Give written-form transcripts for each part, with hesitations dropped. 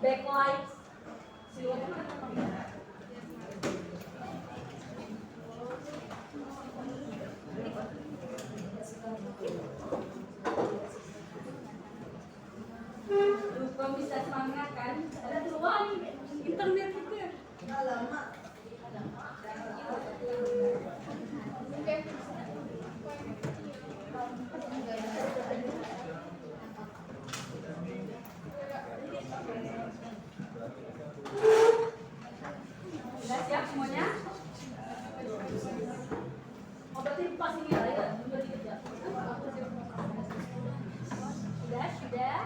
backlights. Lupa bisa semangat kan? Ada tuan internet itu ya? Nggak lama. Oke. Sudah siap semuanya? Oh berarti pas ini ya? Sudah?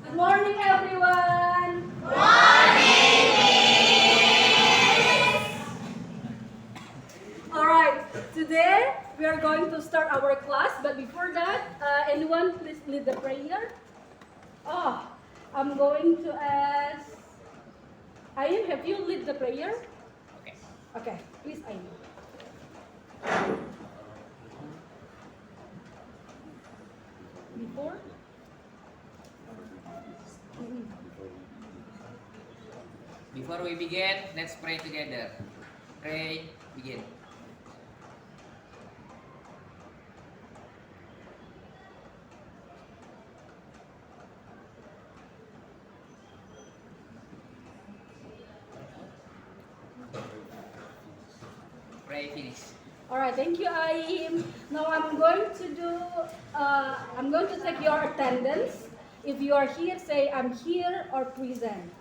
Good morning everyone! Alright, today we are going to start our class, but before that, anyone please lead the prayer? Oh, I'm going to ask Aim, have you lead the prayer? Okay, please Aim. Before? Before we begin, let's pray together. Pray, begin. Pray, finish. Alright, thank you Aim. Now I'm going to take your attendance. If you are here, say I'm here or present.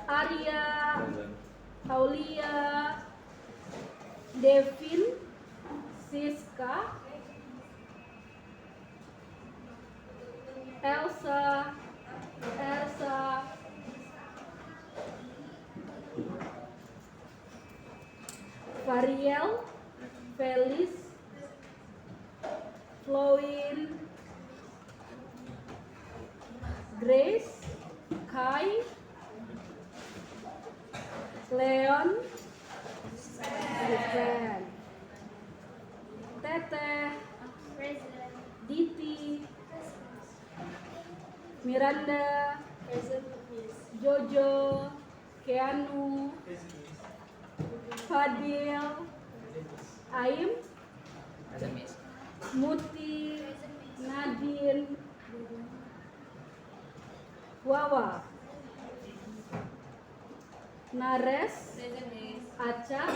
Arya, Aulia, Devin, Siska, Elsa, Elsa, Variel, Felis, Floin, Grace, Kai, Leon, Stephen, Tete, Diti, Miranda, Jojo, Keanu, Fadil, Aim, Muti, Nadine, Wawa, Nares, Aca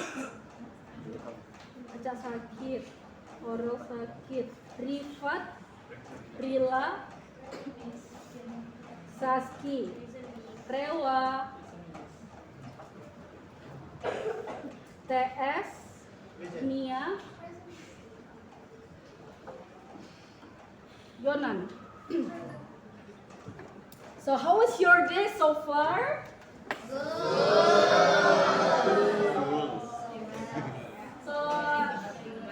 sakit, Oro sakit, Rifat, Rila, Saski, Rewa, TS, Nia, Yonan. So how was your day so far? So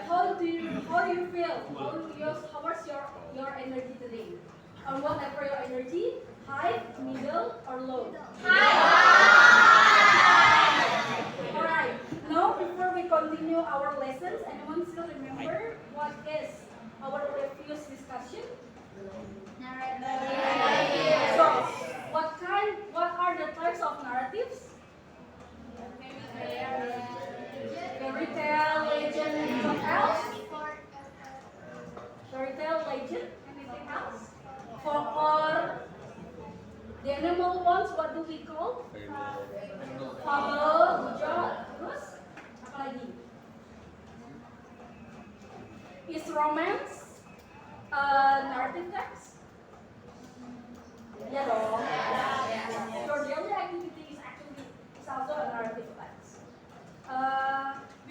how do you feel? How was your energy today? On what level your energy? High, middle, or low? Alright. Now before we continue our lessons, anyone still remember what is our previous discussion? Narrative. So what are the types of narratives? Fairy tale, legend, and what else? Fairy tale, legend, anything else? Folklore. The animal ones, what do we call? Fable, bujot. Terus apa lagi? Is romance narrative text? Ya dong. Your daily activity is also a narrative text.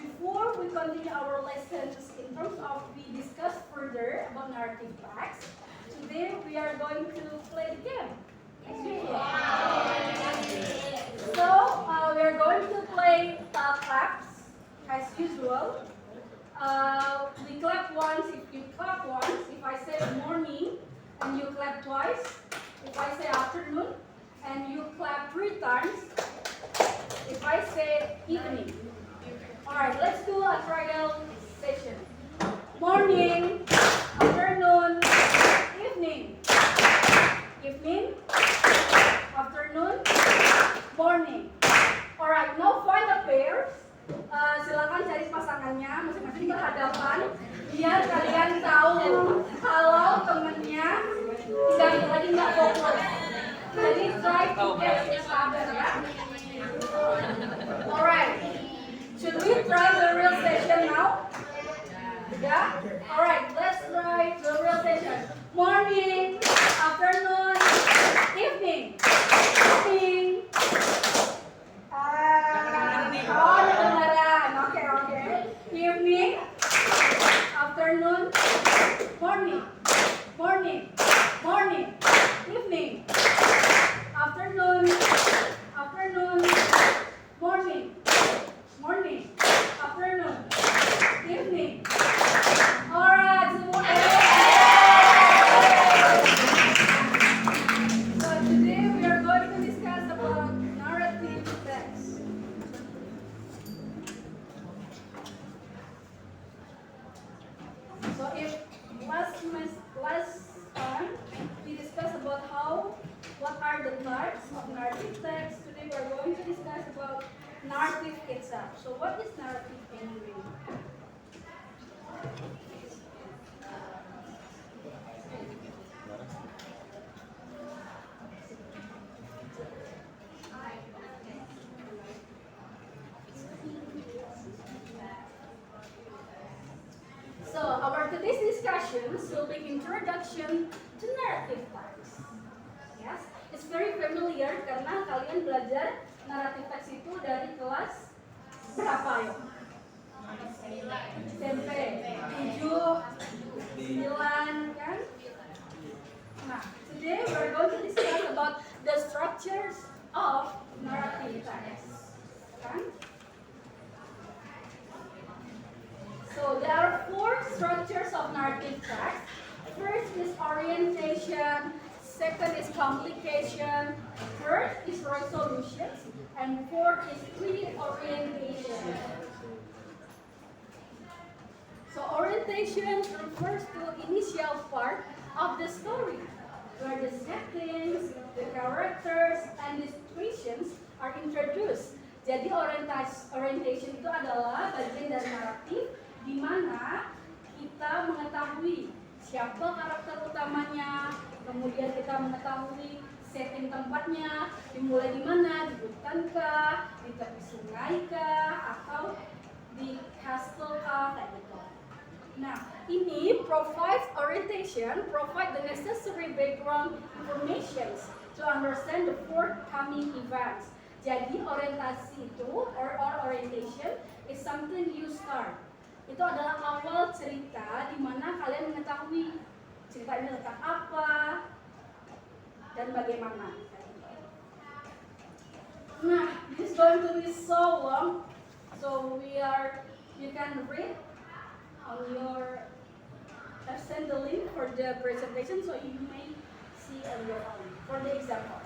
Before we continue our lessons in terms of we discuss further about narrative text, today we are going to play the game. So we are going to play Tahap as usual. We clap once if you clap once. If I say morning, and you clap twice. If I say afternoon, and you clap 3 times. If I say evening. Alright, let's do a trial session. Morning. berhadapan biar kalian tahu kalau temennya lagi nggak fokus. Jadi try to get each other ya. Alright, should we try the real session now? Yeah? Alright, let's try the real session. Morning, afternoon, evening. Evening. Oh, kedengaran. Oke. Evening, afternoon, morning. Morning, morning, evening, afternoon, afternoon, morning, morning, afternoon, evening. Alright, semua. So today we are going to discuss about narrative text. So if last time we discussed about what are the types of narrative text. Today we are going to discuss about narrative itself. So what is narrative anyway? So our today's discussions will be introduction to narrative text. Yes, it's very familiar karena kalian belajar narrative text itu dari kelas berapa ya? SMP 7, 9 kan? Nah, today we are going to discuss about the structures of narrative text. Kan? So there are 4 structures of narrative text. First is orientation, second is complication, third is resolution, and fourth is pre-orientation. So orientation refers to initial part of the story, where the settings, the characters, and the situations are introduced. Jadi orientation itu adalah bagian dari naratif di mana kita mengetahui siapa karakter utamanya, kemudian kita mengetahui setting tempatnya, dimulai di mana, di hutan kah, di tepi sungai kah, atau di castle kah, kayak gitu. Nah, ini provide the necessary background information to understand the forthcoming events. Jadi orientasi itu, or orientation, is something you start. Itu adalah awal cerita di mana kalian mengetahui cerita ini tentang apa dan bagaimana. Nah, this is going to be so long, so you can read on your send the link for the presentation so you may see on your own for the example.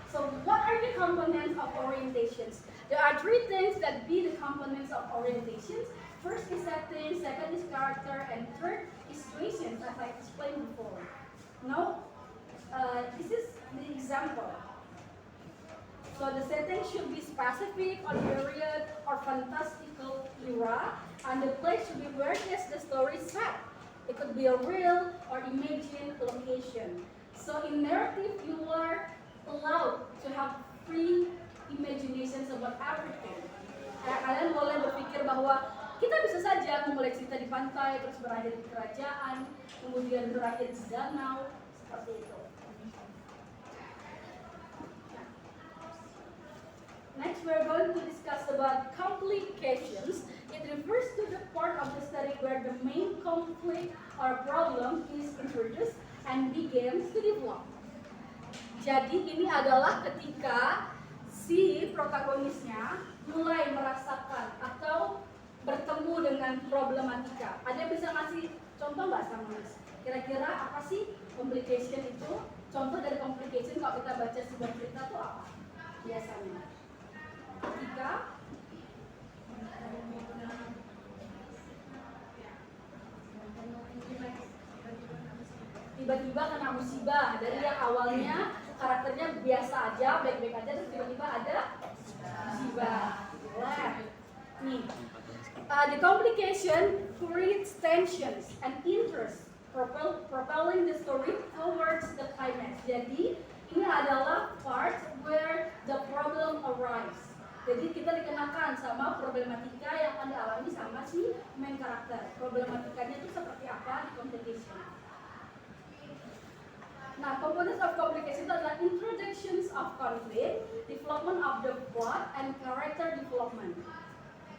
So what are the components of orientations? There are 3 things that be the components of orientations. First is setting, second is character, and third is situations, as I explained before. Now, this is the example. So the setting should be specific or period or fantastical era, and the place should be where the story is set. It could be a real or imagined location. So in narrative, you are allowed to have free imaginations about everything. Kalian boleh berpikir bahwa kita bisa saja memulai cerita di pantai, terus berakhir di kerajaan, kemudian berakhir di danau, seperti itu. Next, we are going to discuss about complications. It refers to the part of the story where the main conflict or problem is introduced and begins to develop. Jadi ini adalah ketika si protagonisnya mulai merasakan atau bertemu dengan problematika. Ada yang bisa ngasih contoh nggak sama Mas? Kira-kira apa sih complication itu? Contoh dari complication kalau kita baca sebuah cerita itu apa? Biasanya ketika tiba-tiba kena musibah, dari yang awalnya karakternya biasa aja, baik-baik aja, terus tiba-tiba ada musibah. Nih, the complication creates tensions and interest, propelling the story towards the climax. Jadi ini adalah part where the problem arrives. Jadi kita dikenakan sama problematika yang akan dialami sama si main karakter. Problematikanya itu seperti apa di complication. Nah, components of complication itu adalah introductions of conflict, development of the plot, and character development.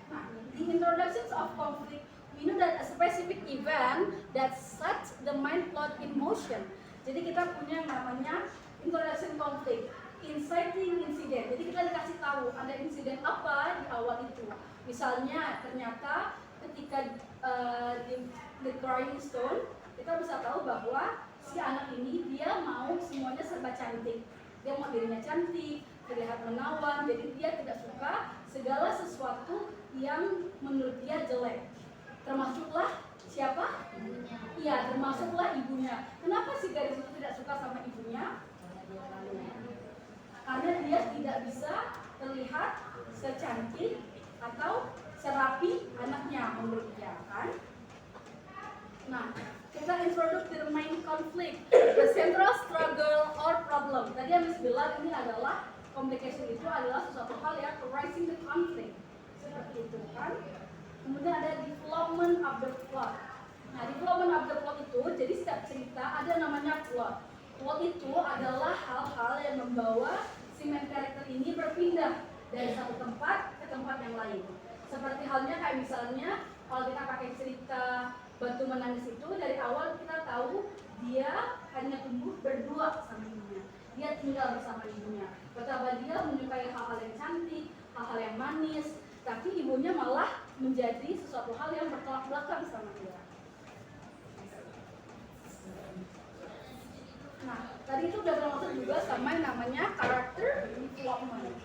Nah, the introductions of conflict, we know that a specific event that sets the main plot in motion. Jadi kita punya namanya introduction conflict, inciting incident. Jadi kita dikasih tahu ada insiden apa di awal itu. Misalnya ternyata ketika di The Crying Stone, kita bisa tahu bahwa si anak ini dia mau semuanya serba cantik. Dia mau dirinya cantik, terlihat menawan, jadi dia tidak suka segala sesuatu yang menurut dia jelek. Termasuklah siapa? Ibunya. Iya, termasuklah ibunya. Kenapa si gadis itu tidak suka sama ibunya? Karena dia tidak bisa terlihat secantik atau serapi anaknya menurut dia, kan? Nah, kita introduce the main conflict, the central struggle or problem. Tadi yang bilang ini adalah complication itu adalah sesuatu hal yang arising the conflict, seperti itu, kan? Kemudian ada development of the plot. Nah, development of the plot itu, jadi setiap cerita ada namanya plot. Plot itu adalah hal-hal yang membawa si main karakter ini berpindah dari satu tempat ke tempat yang lain. Seperti halnya kayak misalnya kalau kita pakai cerita Batu Menangis itu, dari awal kita tahu dia hanya tumbuh berdua sama ibunya. Dia tinggal bersama ibunya. Betapa dia menyukai hal-hal yang cantik, hal-hal yang manis, tapi ibunya malah menjadi sesuatu hal yang bertolak belakang sama dia. Nah, tadi itu udah bermaksud juga sama yang namanya character development.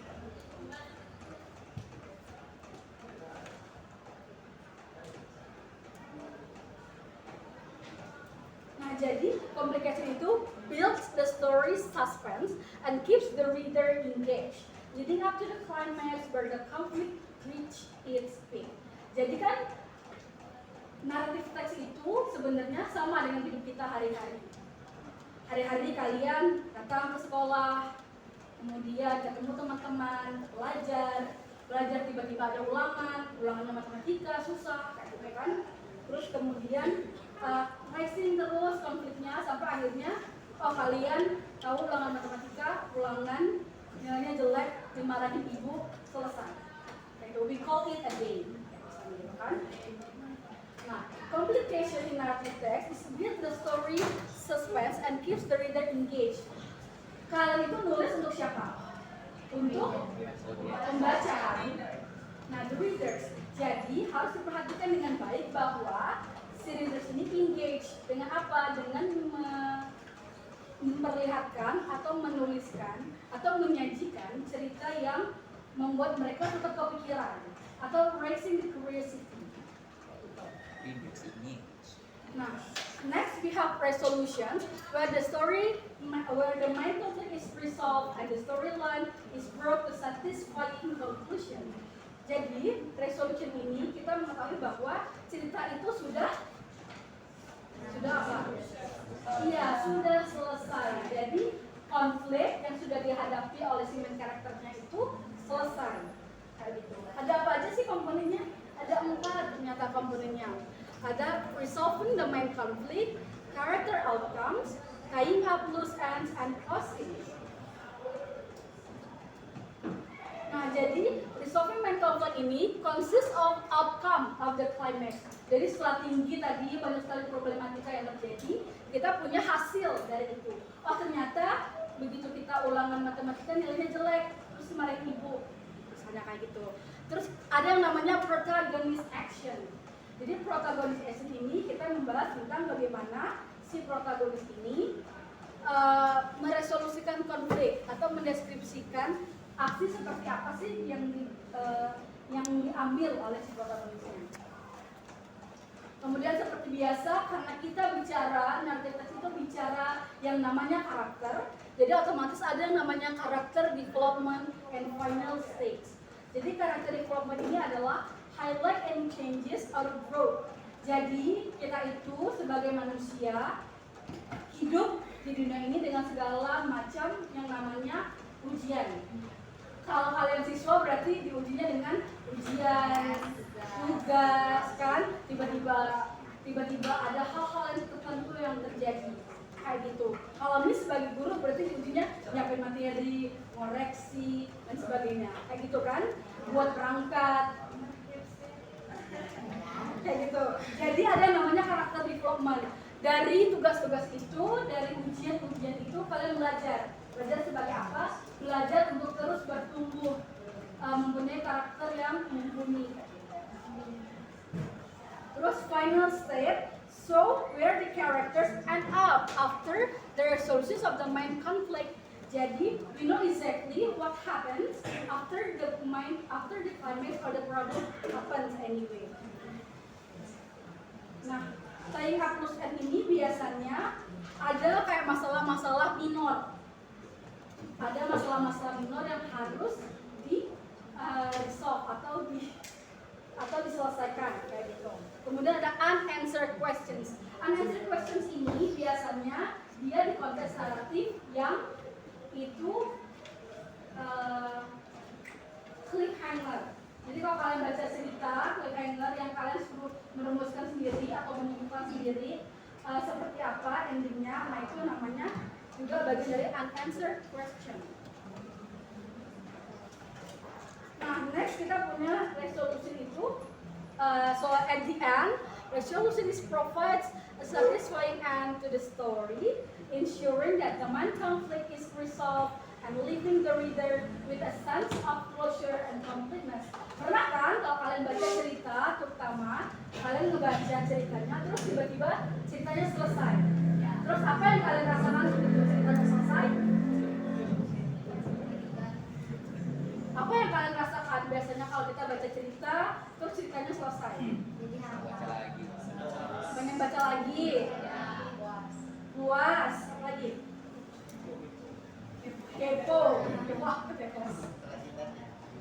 Nah, jadi complication itu builds the story suspense and keeps the reader engaged, leading up to the climax where the conflict reach its peak. Jadi kan naratif teks itu sebenarnya sama dengan hidup kita hari-hari. Hari-hari kalian datang ke sekolah, kemudian ketemu teman-teman, belajar tiba-tiba ada ulangan matematika susah, kayak gitu kan. Terus kemudian rising terus konfliknya sampai akhirnya kalian tahu ulangan matematika, ulangan nilainya jelek, dimarahin ibu, selesai. Itu we call it a game, gitu kan? Nah, complication in narrative text is build the story suspense and keeps the reader engaged. Kalian itu nulis untuk siapa? Untuk pembaca. Nah, the readers. Jadi harus diperhatikan dengan baik bahwa si readers ini engage dengan apa? Dengan memperlihatkan atau menuliskan atau menyajikan cerita yang membuat mereka tetap kepikiran atau raising the curiosity. Nah, next we have resolution, where the main conflict is resolved and the storyline is brought to satisfying conclusion. Jadi resolution ini kita mengetahui bahwa cerita itu sudah apa? Iya, sudah selesai. Jadi konflik yang sudah dihadapi oleh si main karakternya itu selesai. Kayak gitu. Ada apa aja sih komponennya? Ada 4 ternyata komponennya. Ada resolving the main conflict, character outcomes, tying up loose ends, and closing. Nah, jadi resolving main conflict ini consists of outcome of the climax. Jadi setelah tinggi tadi banyak sekali problematika yang terjadi, kita punya hasil dari itu. Oh, ternyata begitu kita ulangan matematika nilainya jelek, terus dimarahin ibu, misalnya kayak gitu. Terus ada yang namanya protagonist action. Jadi protagonist action ini kita membahas tentang bagaimana si protagonis ini meresolusikan konflik atau mendeskripsikan aksi seperti apa sih yang diambil oleh si protagonisnya. Kemudian seperti biasa, karena kita bicara, narrative text itu bicara yang namanya karakter, jadi otomatis ada yang namanya karakter development and final stage. Jadi karakter development ini adalah highlight any changes or growth. Jadi kita itu sebagai manusia hidup di dunia ini dengan segala macam yang namanya ujian. Kalau kalian siswa berarti diujinya dengan ujian, tugas kan, tiba-tiba ada hal-hal yang tertentu yang terjadi kayak gitu. Kalau ini sebagai guru berarti diujinya nyiapin materi, koreksi dan sebagainya kayak gitu kan, buat berangkat kayak gitu. Jadi ada yang namanya karakter development. Dari tugas-tugas itu, dari ujian-ujian itu kalian belajar sebagai apa? Belajar untuk terus bertumbuh, mempunyai karakter yang mumpuni. Terus final step, so where the characters end up after the resolutions of the main conflict. Jadi we know exactly what happens after the climax or the problem happens anyway. Nah, T plus N ini biasanya ada kayak masalah-masalah minor. Ada masalah-masalah minor yang harus di resolve atau diselesaikan kayak gitu. Kemudian ada unanswered questions. Unanswered questions ini biasanya dia di konteks naratif yang itu cliffhanger. Jadi kalau kalian baca cerita cliffhanger yang kalian suruh merumuskan sendiri atau menyimpulkan sendiri seperti apa endingnya, nah itu namanya juga bagian dari unanswered question. Nah, next kita punya resolution itu. So at the end, resolution is provides a satisfying end to the story, ensuring that the main conflict is resolved and leaving the reader with a sense of closure and completeness. Pernah kan kalau kalian baca cerita, terutama kalian ngebaca ceritanya, terus tiba-tiba ceritanya selesai. Terus apa yang kalian rasakan begitu ceritanya selesai? Apa yang kalian rasakan biasanya kalau kita baca cerita, terus ceritanya selesai? Baca lagi. Pengen baca lagi. Puas. Apa lagi?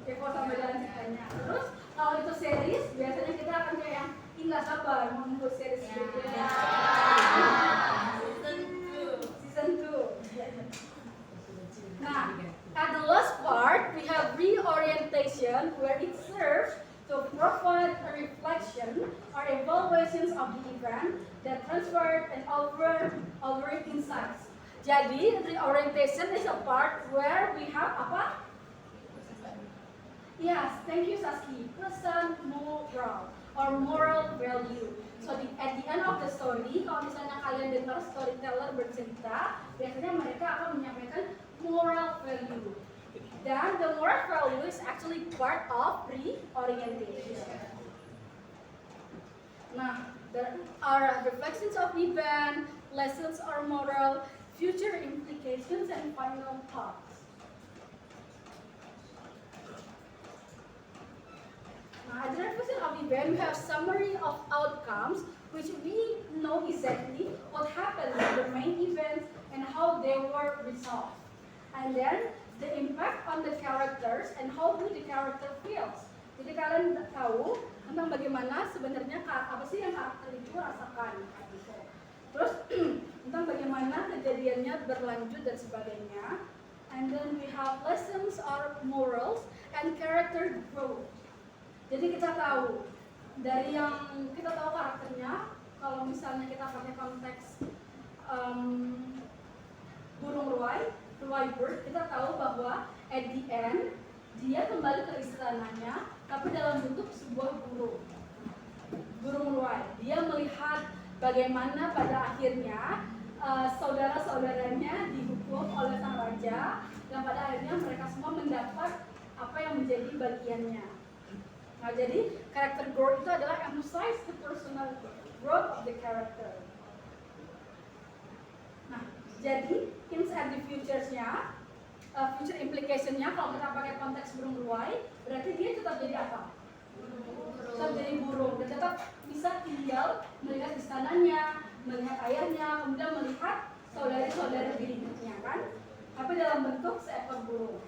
Kepo sama jalan ceritanya. Terus kalau itu series, biasanya kita akan kayak yang nggak sabar menunggu series berikutnya. Season 2. Nah, at the last part, we have reorientation, where it serves to provide a reflection or evaluations of the event that transpired and over insights. Jadi, reorientation is a part where we have apa? Yes, thank you Saski. Person moral or moral value. So at the end of the story, kalau misalnya kalian dengar storyteller bercerita, biasanya mereka akan menyampaikan moral value. Dan the moral value is actually part of reorientation. Nah, there are reflections of event, lessons or moral, future implications, and final thoughts. Now, at the reflection of event, we have summary of outcomes, which we know exactly what happened in the main events and how they were resolved. And then the impact on the characters and how do the character feels. Jadi kalian tahu tentang bagaimana sebenarnya apa sih yang karakter itu rasakan. Terus tentang bagaimana kejadiannya berlanjut dan sebagainya. And then we have lessons or morals and character growth. Jadi kita tahu dari yang kita tahu karakternya, kalau misalnya kita pakai konteks burung ruai bird, kita tahu bahwa at the end dia kembali ke istananya, tapi dalam bentuk sebuah burung ruai. Dia melihat bagaimana pada akhirnya saudara-saudaranya dihukum oleh sang raja, dan pada akhirnya mereka semua mendapat apa yang menjadi bagiannya. Nah, jadi character growth itu adalah emphasize the personal growth of the character. Nah, jadi hints at the future-nya, future implication-nya kalau kita pakai konteks burung ruai, berarti dia tetap jadi apa? Tetap jadi burung dan tetap bisa tinggal melihat istananya, melihat ayahnya, kemudian melihat saudara-saudara dirinya kan? Tapi dalam bentuk seekor burung.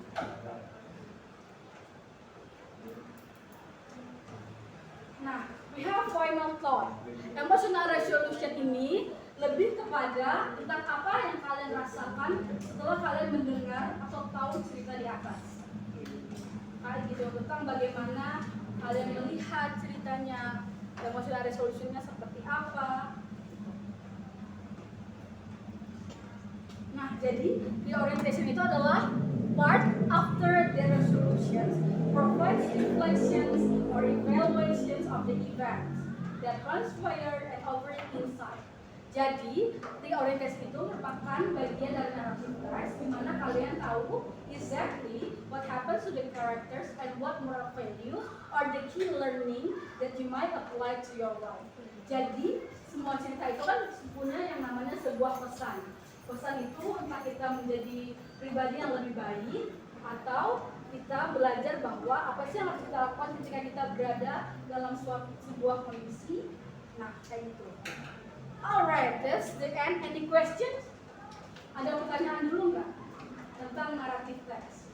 Nah, we have final thought. Emotional resolution ini lebih kepada tentang apa yang kalian rasakan setelah kalian mendengar atau tahu cerita di atas. Kayak gitu, tentang bagaimana kalian melihat ceritanya, emotional resolutionnya seperti apa. Nah, jadi the orientation itu adalah part after the resolutions, provides reflections or evaluations of the events that transpired and overall insight. Jadi, the orientation itu merupakan bagian dari narrative text di mana kalian tahu exactly what happens to the characters and what moral value or the key learning that you might apply to your life. Jadi, semua cerita itu kan punya yang namanya sebuah pesan. Pesan itu entah kita menjadi pribadi yang lebih baik atau kita belajar bahwa apa sih yang harus kita lakukan ketika kita berada dalam sebuah kondisi. Nah, kayak gitu. Alright, that's the end. Any questions? Ada pertanyaan dulu nggak tentang narrative text?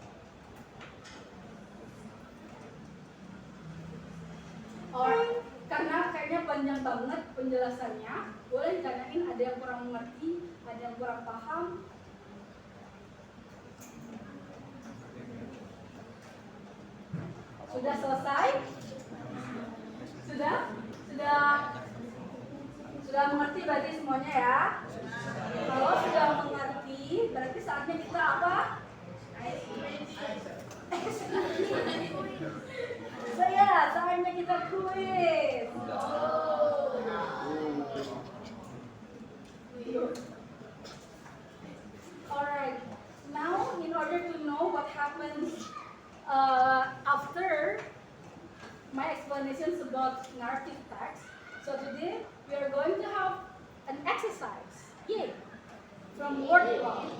Alright, karena kayaknya panjang banget penjelasannya, boleh ditanyain ada yang kurang mengerti, ada yang kurang paham. Sudah selesai? Sudah mengerti berarti semuanya ya? Kalau sudah mengerti, berarti saatnya kita apa? Saatnya kita kuis. Alright, now in order to know what happens after my explanations about narrative text, so today we are going to have an exercise, yay, from word cloud.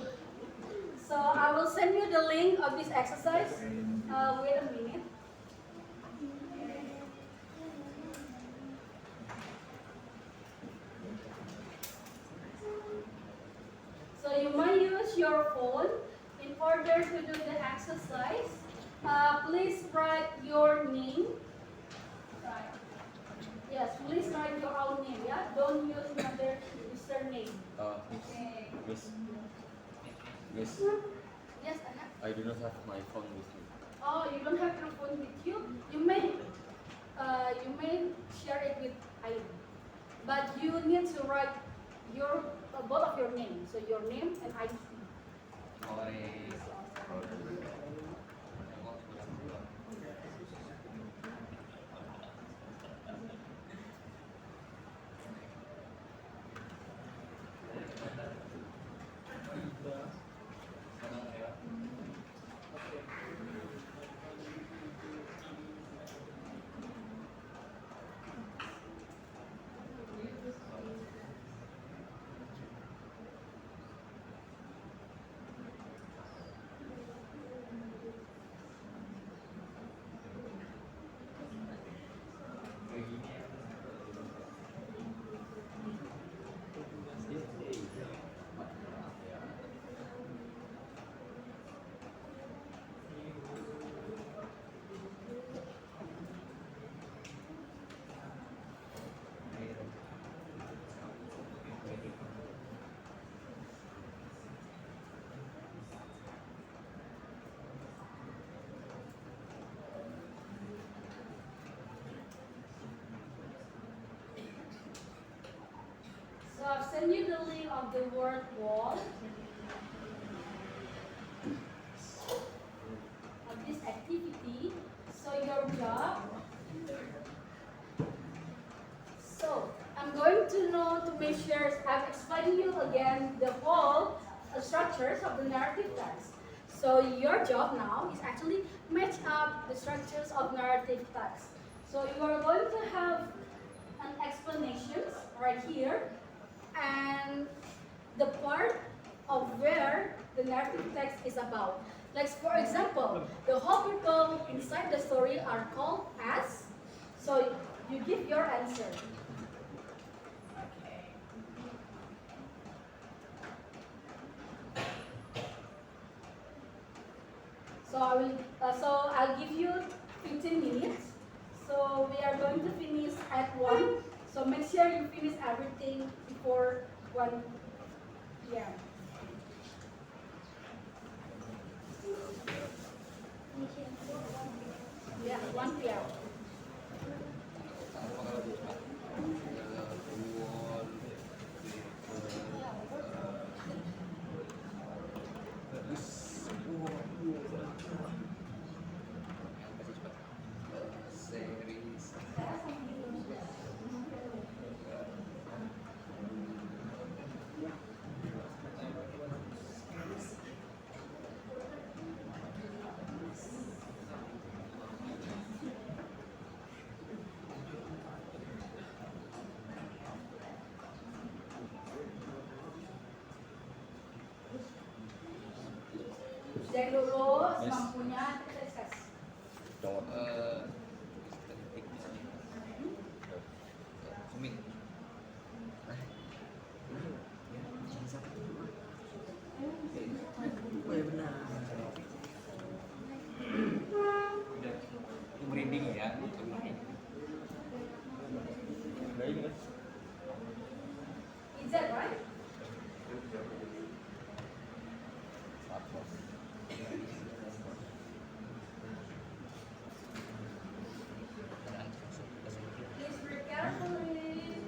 So I will send you the link of this exercise. Wait a minute. So you might use your phone in order to do the exercise. Please write your name. Yes, please write your own name. Yeah, don't use another username. Okay. Miss, Yes, Anna. I do not have my phone with me. Oh, you don't have your phone with you. You may share it with Ayu, but you need to write your both of your names. So your name and ID. So I've sent you the link of the word wall of this activity. So your job. So I'm going to know to make sure I've explained you again the whole structures of the narrative text. So your job now is actually match up the structures of narrative text. So you are going to have an explanation right here and the part of where the narrative text is about. Like for example, the whole people inside the story are called as. So you give your answer. So I'll give you 15 minutes. So we are going to finish at 1. So make sure you finish everything before 1 p.m. Yeah, 1 p.m. Yang lulus mampunya tes. Zooming. Oh ya benar. Itu merinding ya. Is that right? Please read carefully.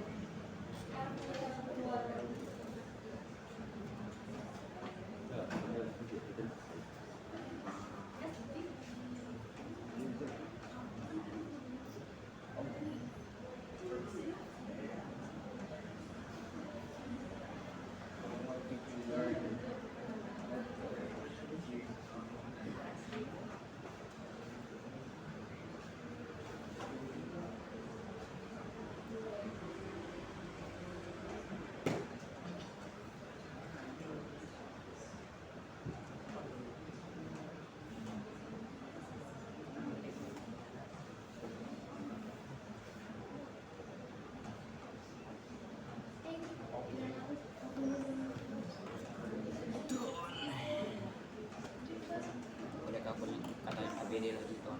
Boleh cover kata S.Pd lagi tuh.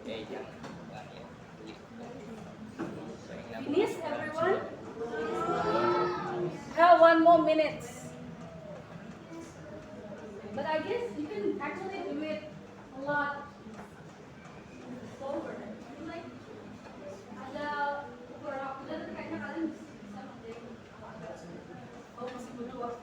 Jangan ya. Finish everyone. Have 1 more minute. But I guess you can actually do it a lot slower. Like ada ukuran waktu dan kayaknya kalian bisa ngerjain. Oh masih butuh waktu.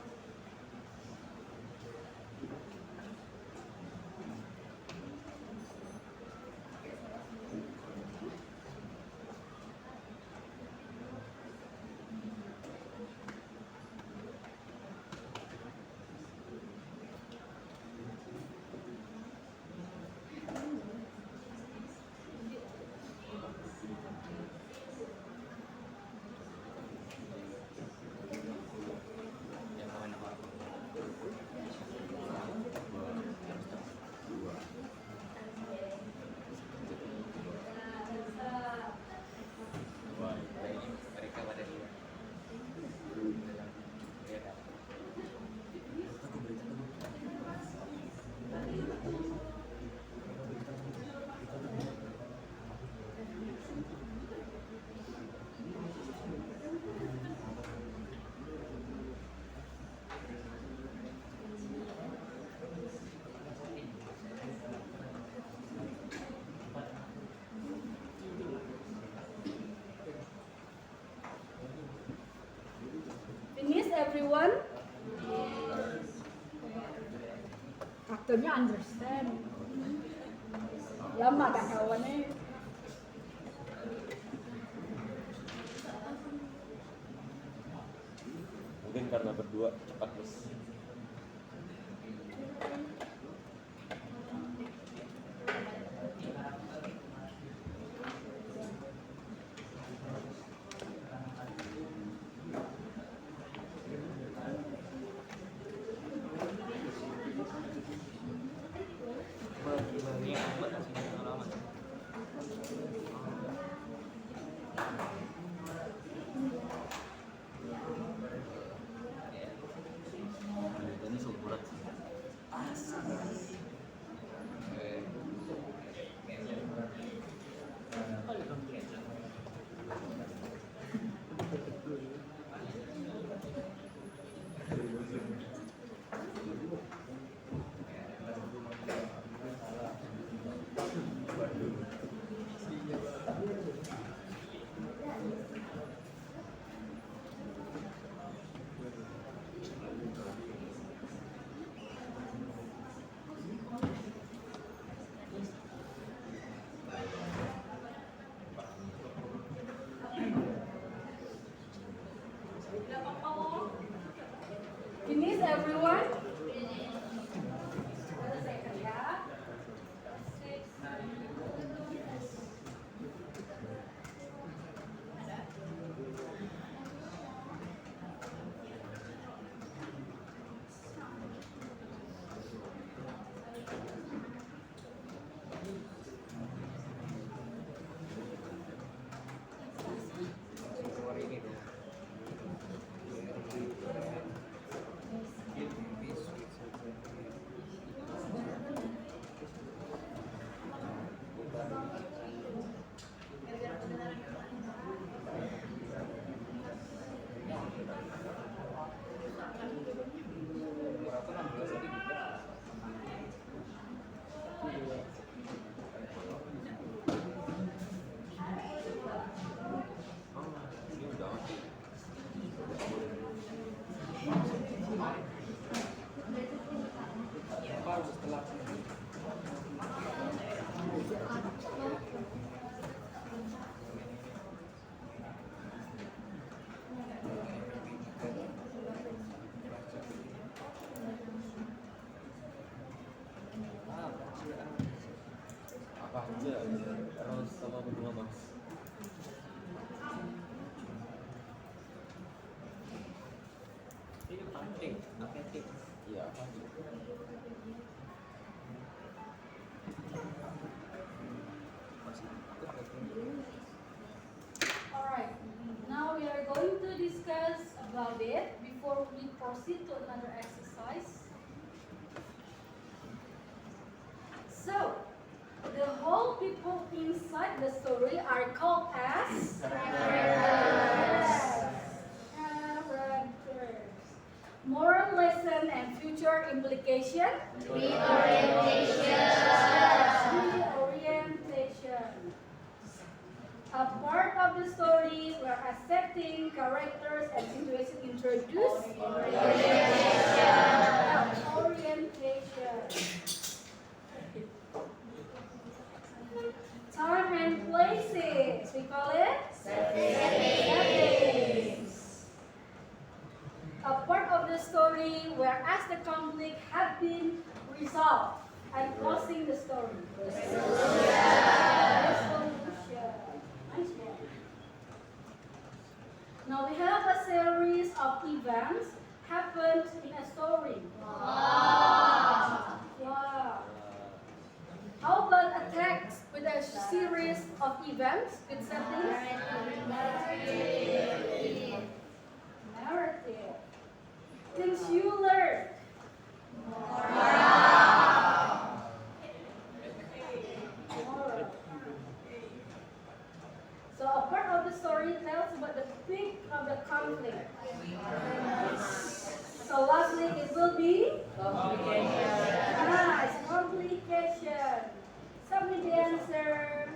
Everyone, aktornya understand. Lama gak kawannya. Mungkin karena berdua cepat bos. Iya apa? Alright, now we are going to discuss about it before we proceed to another exercise. So, the whole people inside the story are called as characters. Moral lesson and future implication. Reorientation. A part of the story where accepting characters and situations introduced. Orientation. Time and places. We call it settings. A part of the story where as the conflict had been resolved and closing the story. Resolution. Nice one. Now we have a series of events happened in a story. Wow. How about a text with a series of events with settings? Narrative. Things you learned. Moral. So a part of the story tells about the peak of the conflict. So lastly it will be complication. Nice, complication. Submit the answer.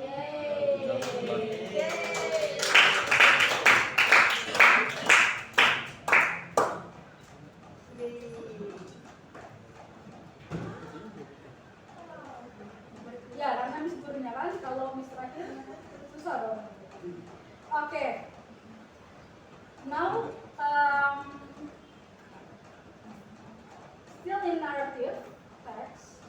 Yay. Ya, karena mis gurunya kan kalau mis terakhir susah dong. Oke. Now, still in narrative text.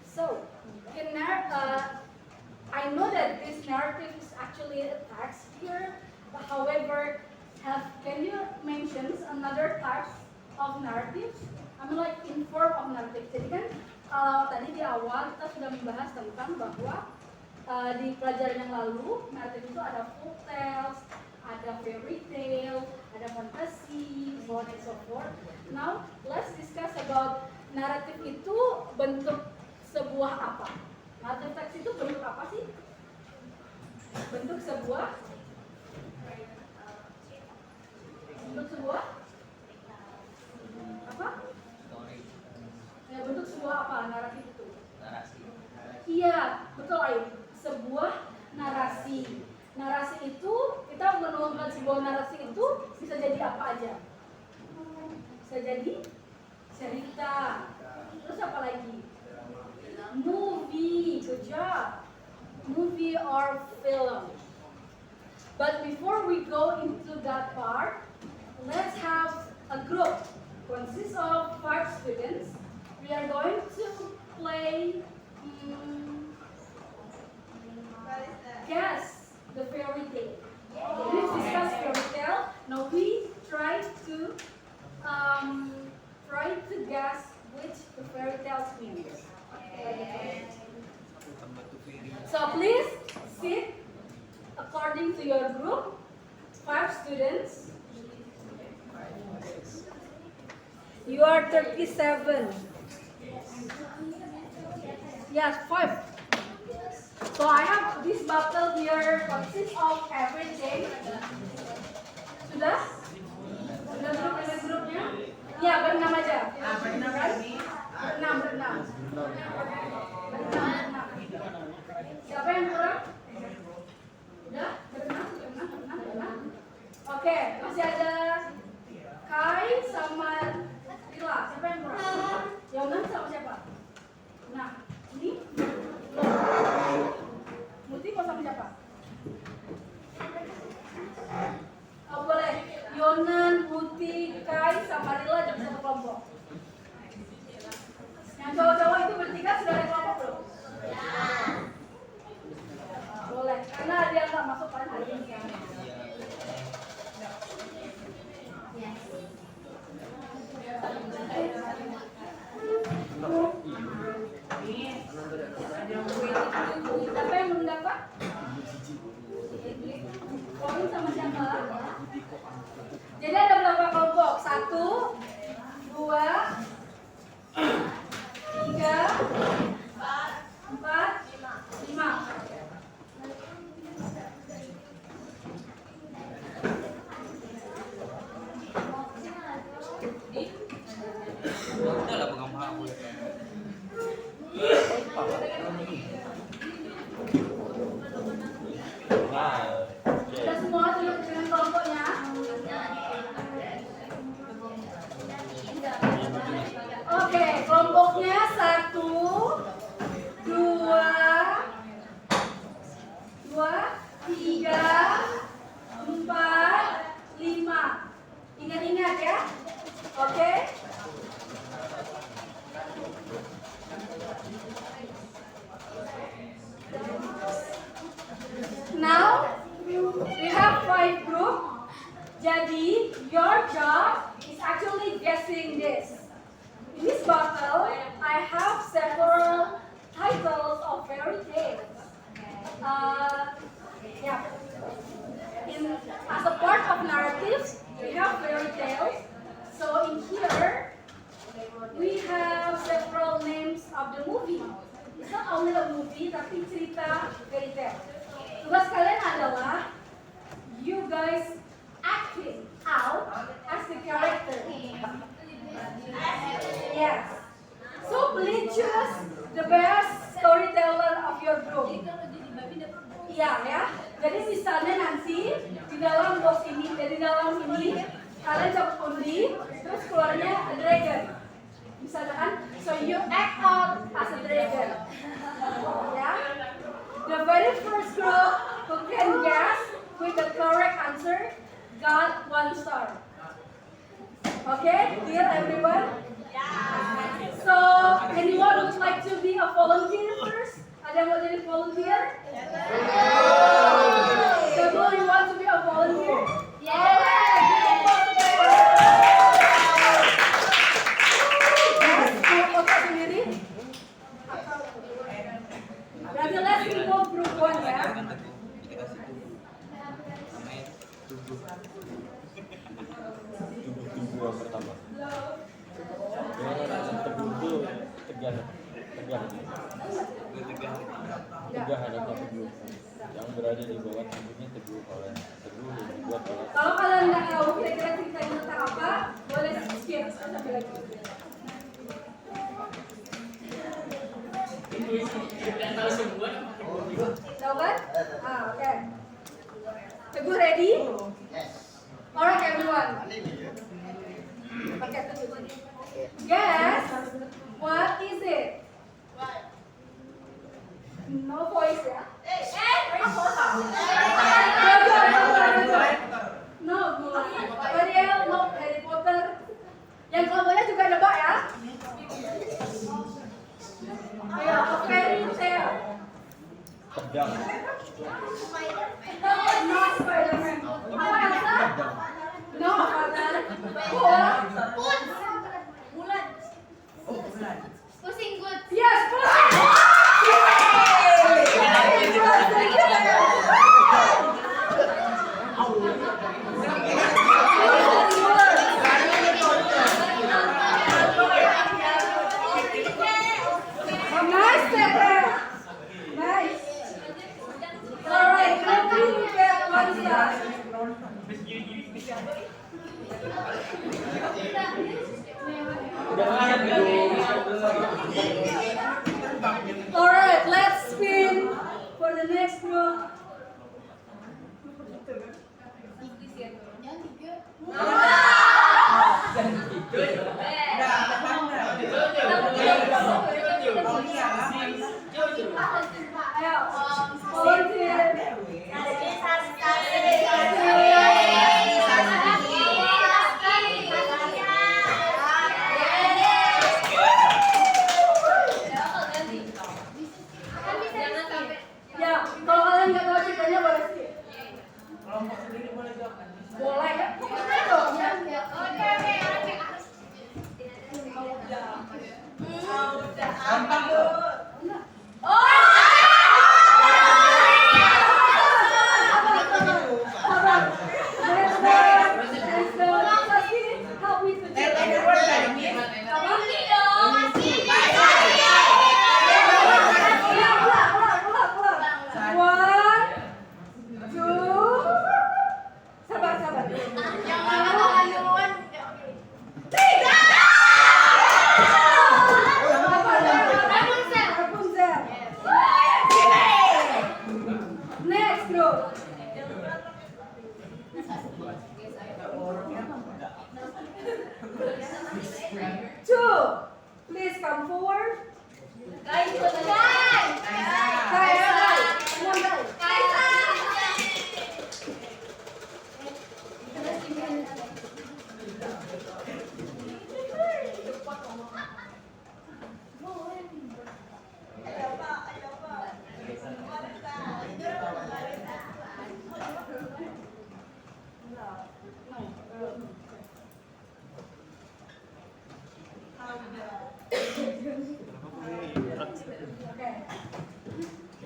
So, I know that this narrative is actually a text here, but however, can you mention another type of narrative? I mean like in form of narrative. Jadi kan kalau tadi di awal kita sudah membahas tentang bahwa di pelajaran yang lalu narrative itu ada folk tales, ada fairy tale, ada fantasy, so on and so forth. Now let's discuss about narrative itu bentuk sebuah apa? Narrative text itu bentuk apa sih? Bentuk sebuah apa? Ya, bentuk sebuah apa naratif itu? Narasi. Iya, betul Ayu. Sebuah narasi. Narasi itu kita menuangkan sebuah narasi itu bisa jadi apa aja? Bisa jadi cerita. Terus apa lagi? Movie, good job. Movie or film. But before we go into that part, let's have a group consists of 5 students. We are going to play guess the fairy tale. We discuss fairy tale. Now we try to guess which the fairy tales means. So please sit according to your group. 5 students. You are 37. Yes, 5. So I have this bottle here consists of everything. Sudah? Sudah ada grupnya? Ya, berenam aja. Berenam kan? Berenam. Siapa yang kurang? Udah? Berenam. Oke, masih ada Kai sama Rila. Siapa yang kurang? Yonan sama siapa? Nah, ini Muti mau sama siapa? Oh boleh, Yonan, Muti, Kai sama Rila jadi satu kelompok. Karena ada yang nggak masuk kan hari ini. Siapa yang belum dapat? Poin sama siapa? Jadi ada berapa kelompok? 1, 2, 3, 4, 5. Udah lah pegang paha gue. Sudah semua duduk dengan kelompoknya? Oke, kelompoknya 1, 2, 3, 4, 5. Ingat-ingat ya. Oke. Now we have 5 group. Jadi your job is actually guessing this. In this bottle, I have several titles of fairy tales. Yeah. As a part of narratives, we have fairy tales. So in here, we have several names of the movie. It's not only a movie, tapi cerita fairy tale. Tugas kalian adalah you guys acting out as the character. Yes. So please choose the best storyteller of your group. Iya ya. Jadi misalnya nanti di dalam box ini, dari dalam ini kalian coba undi, terus keluarnya a dragon. Misalkan, so you act out as a dragon. Ya. The very first group who can guess with the correct answer got 1 star. Okay, clear everyone? So, anyone would like to be a volunteer first? Ada yang mau jadi volunteer? So, do you want to be a volunteer? Berarti let's remove group 1 ya. Tubuh yang pertama. Yang teguh tegahan. Tegahan atau teguh. Yang berada di bawah tubuhnya teguh oleh teguh yang dibuat oleh. Kalau kalian nggak tahu kira-kira ceritanya tentang apa, boleh skip sampai lagi. Tahu kan? Oke. Teguh ready? Alright everyone. Pakai teguh. Guess what is it? No voice ya? No, Ariel, no Harry Potter. Yang kelompoknya juga nebak ya? Ayo, fairy tale. Pedang. No Spider-Man. Apa Elsa? No Avatar. Bulan. Pusing good. Yes, pusing. Nice, nice. Alright, you get 1 star. Alright, let's spin for the next group. Ayo, volunteer. Next group. Two. Please come forward. Guys.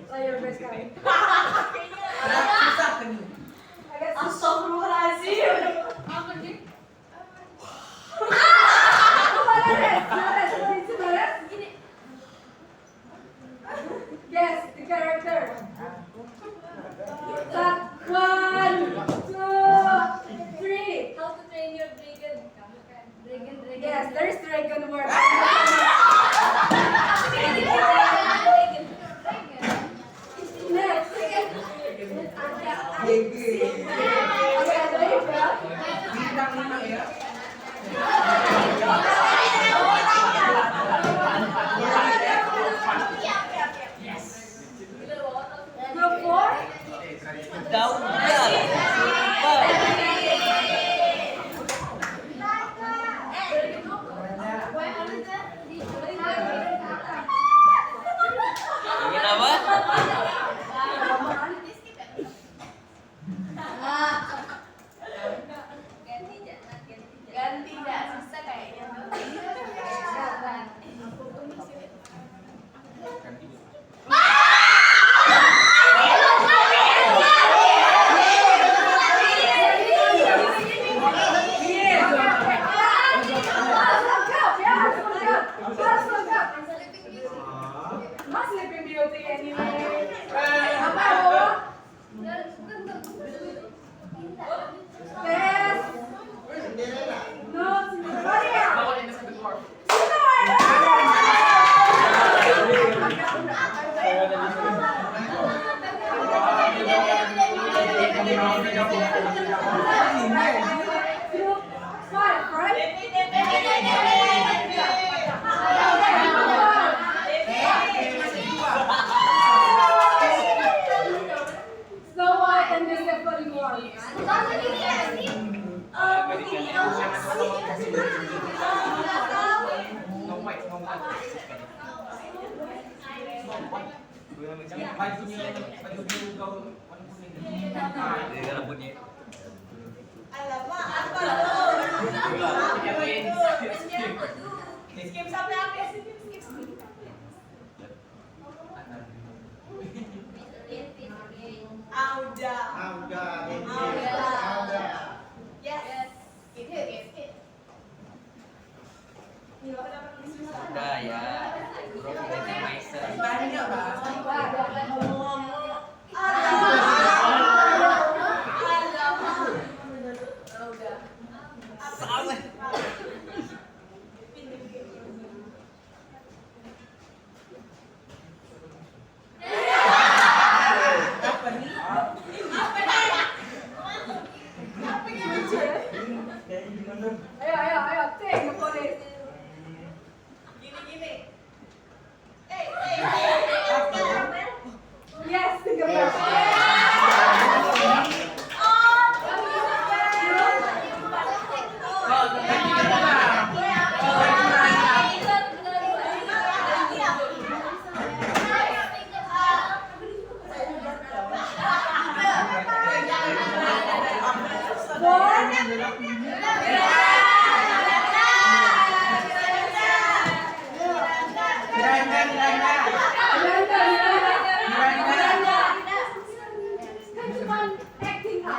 Layar best kali. Astagfirullahaladzim. Apa nih? Yes, the character. One, two, three. How to train your dragon? Yes, there is dragon word. Next. Group 4. Daun. Ingin apa? Ganti dah, susah kayaknya. Sleeping Beauty anyway. Apa? Yes. No, Cinderella. Group 5, right? Snow White and the Seven Dwarfs. Skip sampai habis. Auda. Yes. Udah ya. Bro, ini Meister. Ayo, take the police. Gini. Yes, think about acting out.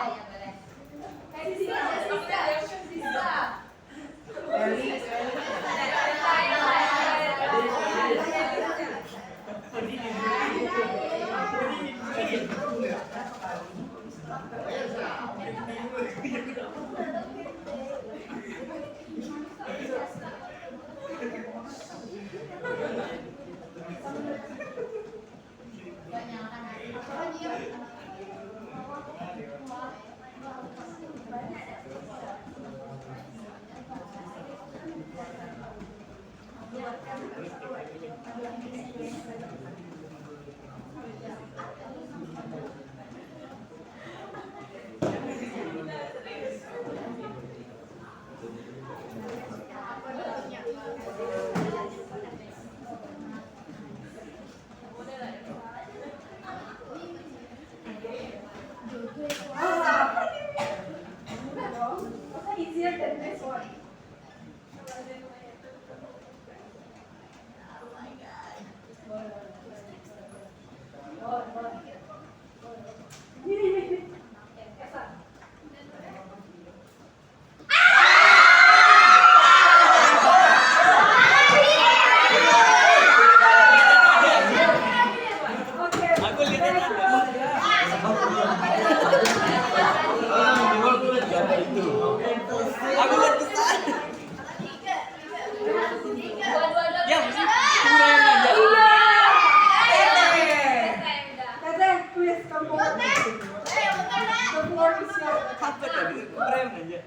Dia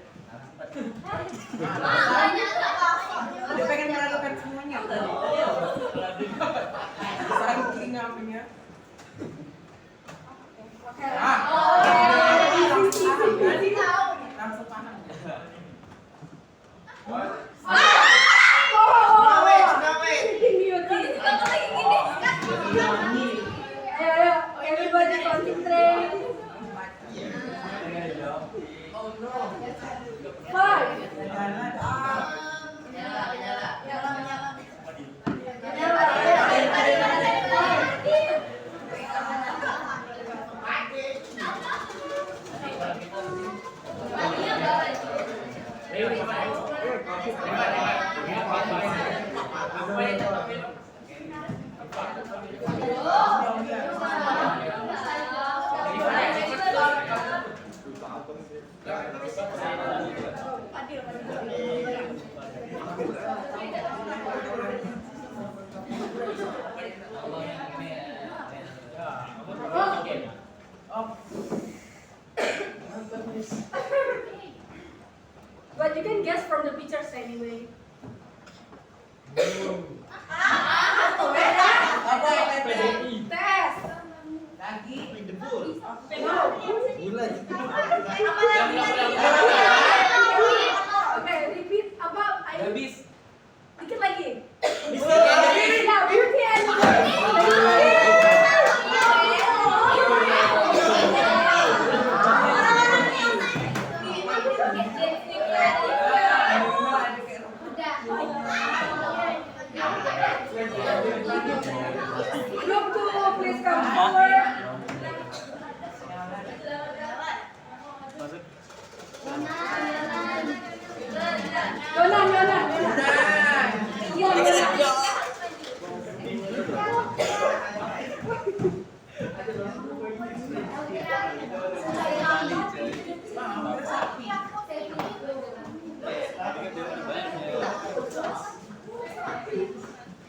pengen meragukan semuanya. Saking apanya. Oke. Langsung paham. Ayo, everybody concentrate. 5. But you can guess from the pictures anyway. Tes. Oke, repeat apa? Habis. Dikit lagi. Habis. Ya, beauty and Group 2, please come forward. Yonan. Iya.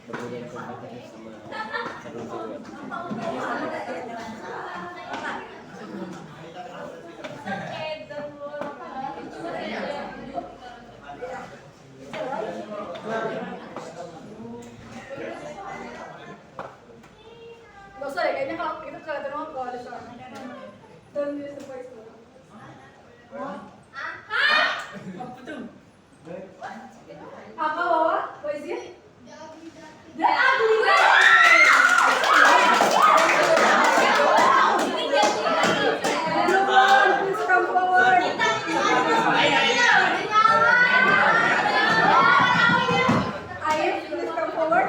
Berbeda kompetitif sama seru-seruan. Gak usah deh, kayaknya kalau itu kelihatan banget kalau ada suara. Don't use the voice tone. Apa Wawa? What is it? The ugly way. Everyone, please come forward. Ayah, please come forward.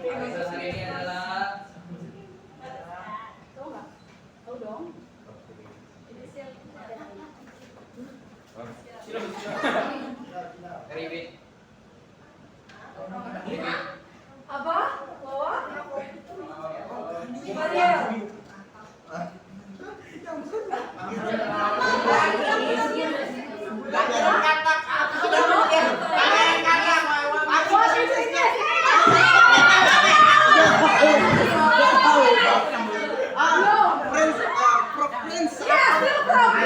Bahasa hari ini adalah Tahu nggak? Tahu dong. Ribet. Apa? Wawa? Mariel. What is it? Yes, no problem.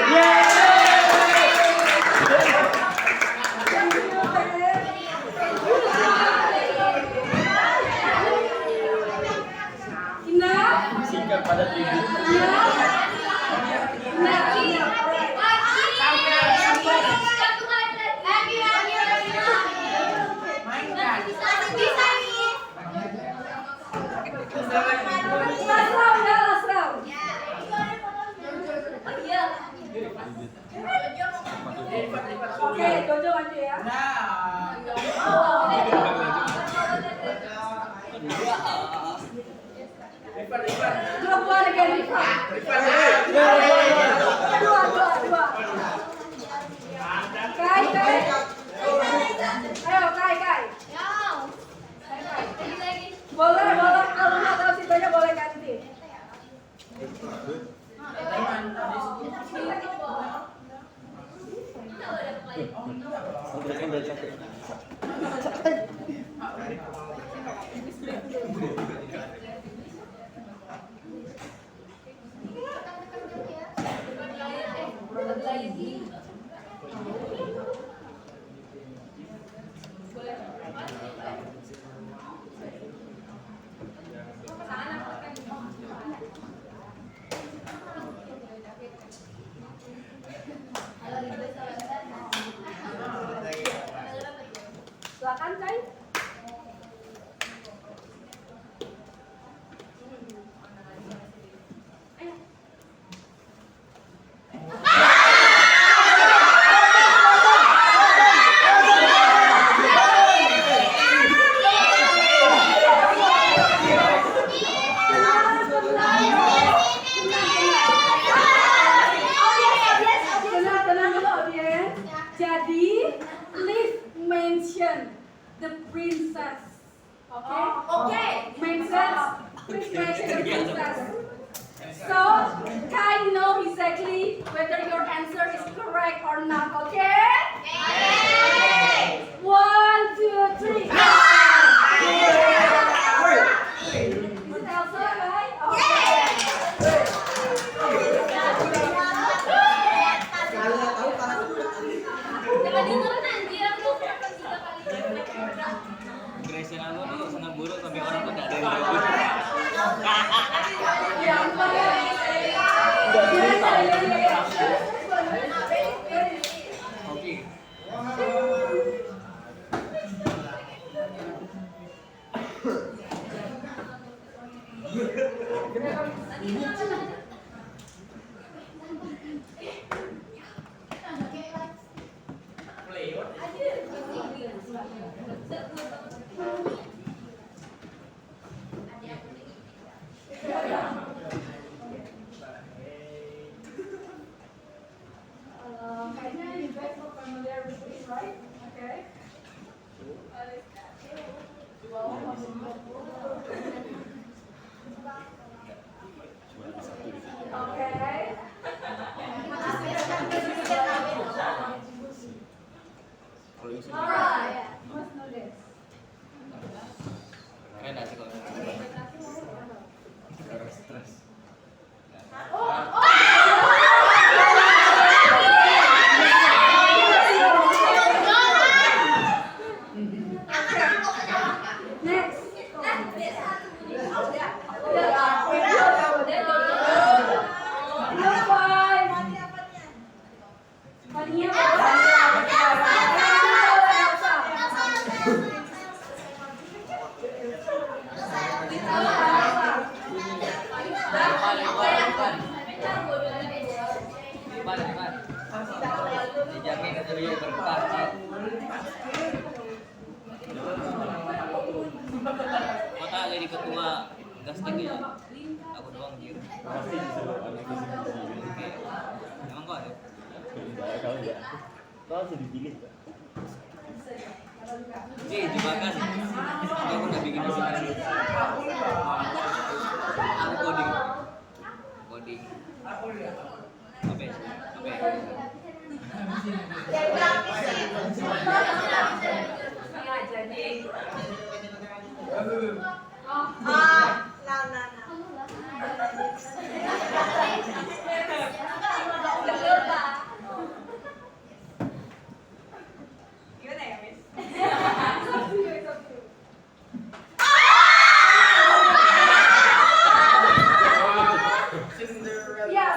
the princess. Okay? Okay. Princess. Princess the princess. So, Kai know exactly whether your answer is correct or not. Okay? Okay. 1, 2, 3. Is it Elsa, right? Okay. Jangan diturun nanti aku akan 3 kali. Gresen aku tuh senang buruk sampai orang tuh nggak ada yang tahu. Gampang ya. Oke. Kayaknya you guys are familiar with this, right? Okay. Okay. Alright. You must know this. Keren nggak sih kalau Stres. Next. Number 5. Mania. Lipat. Dijamin lebih berkah. Kota jadi ketua gastek ya. Aku doang gitu. Pasti disuruh anak visi-visi. Oke. Emang kok ada? Enggak, kalau enggak. Kau langsung dipilih, Pak. Jebakan. Aku nggak bikin visi misi. Aku coding. Apa? Gimana ya, Miss? Yeah,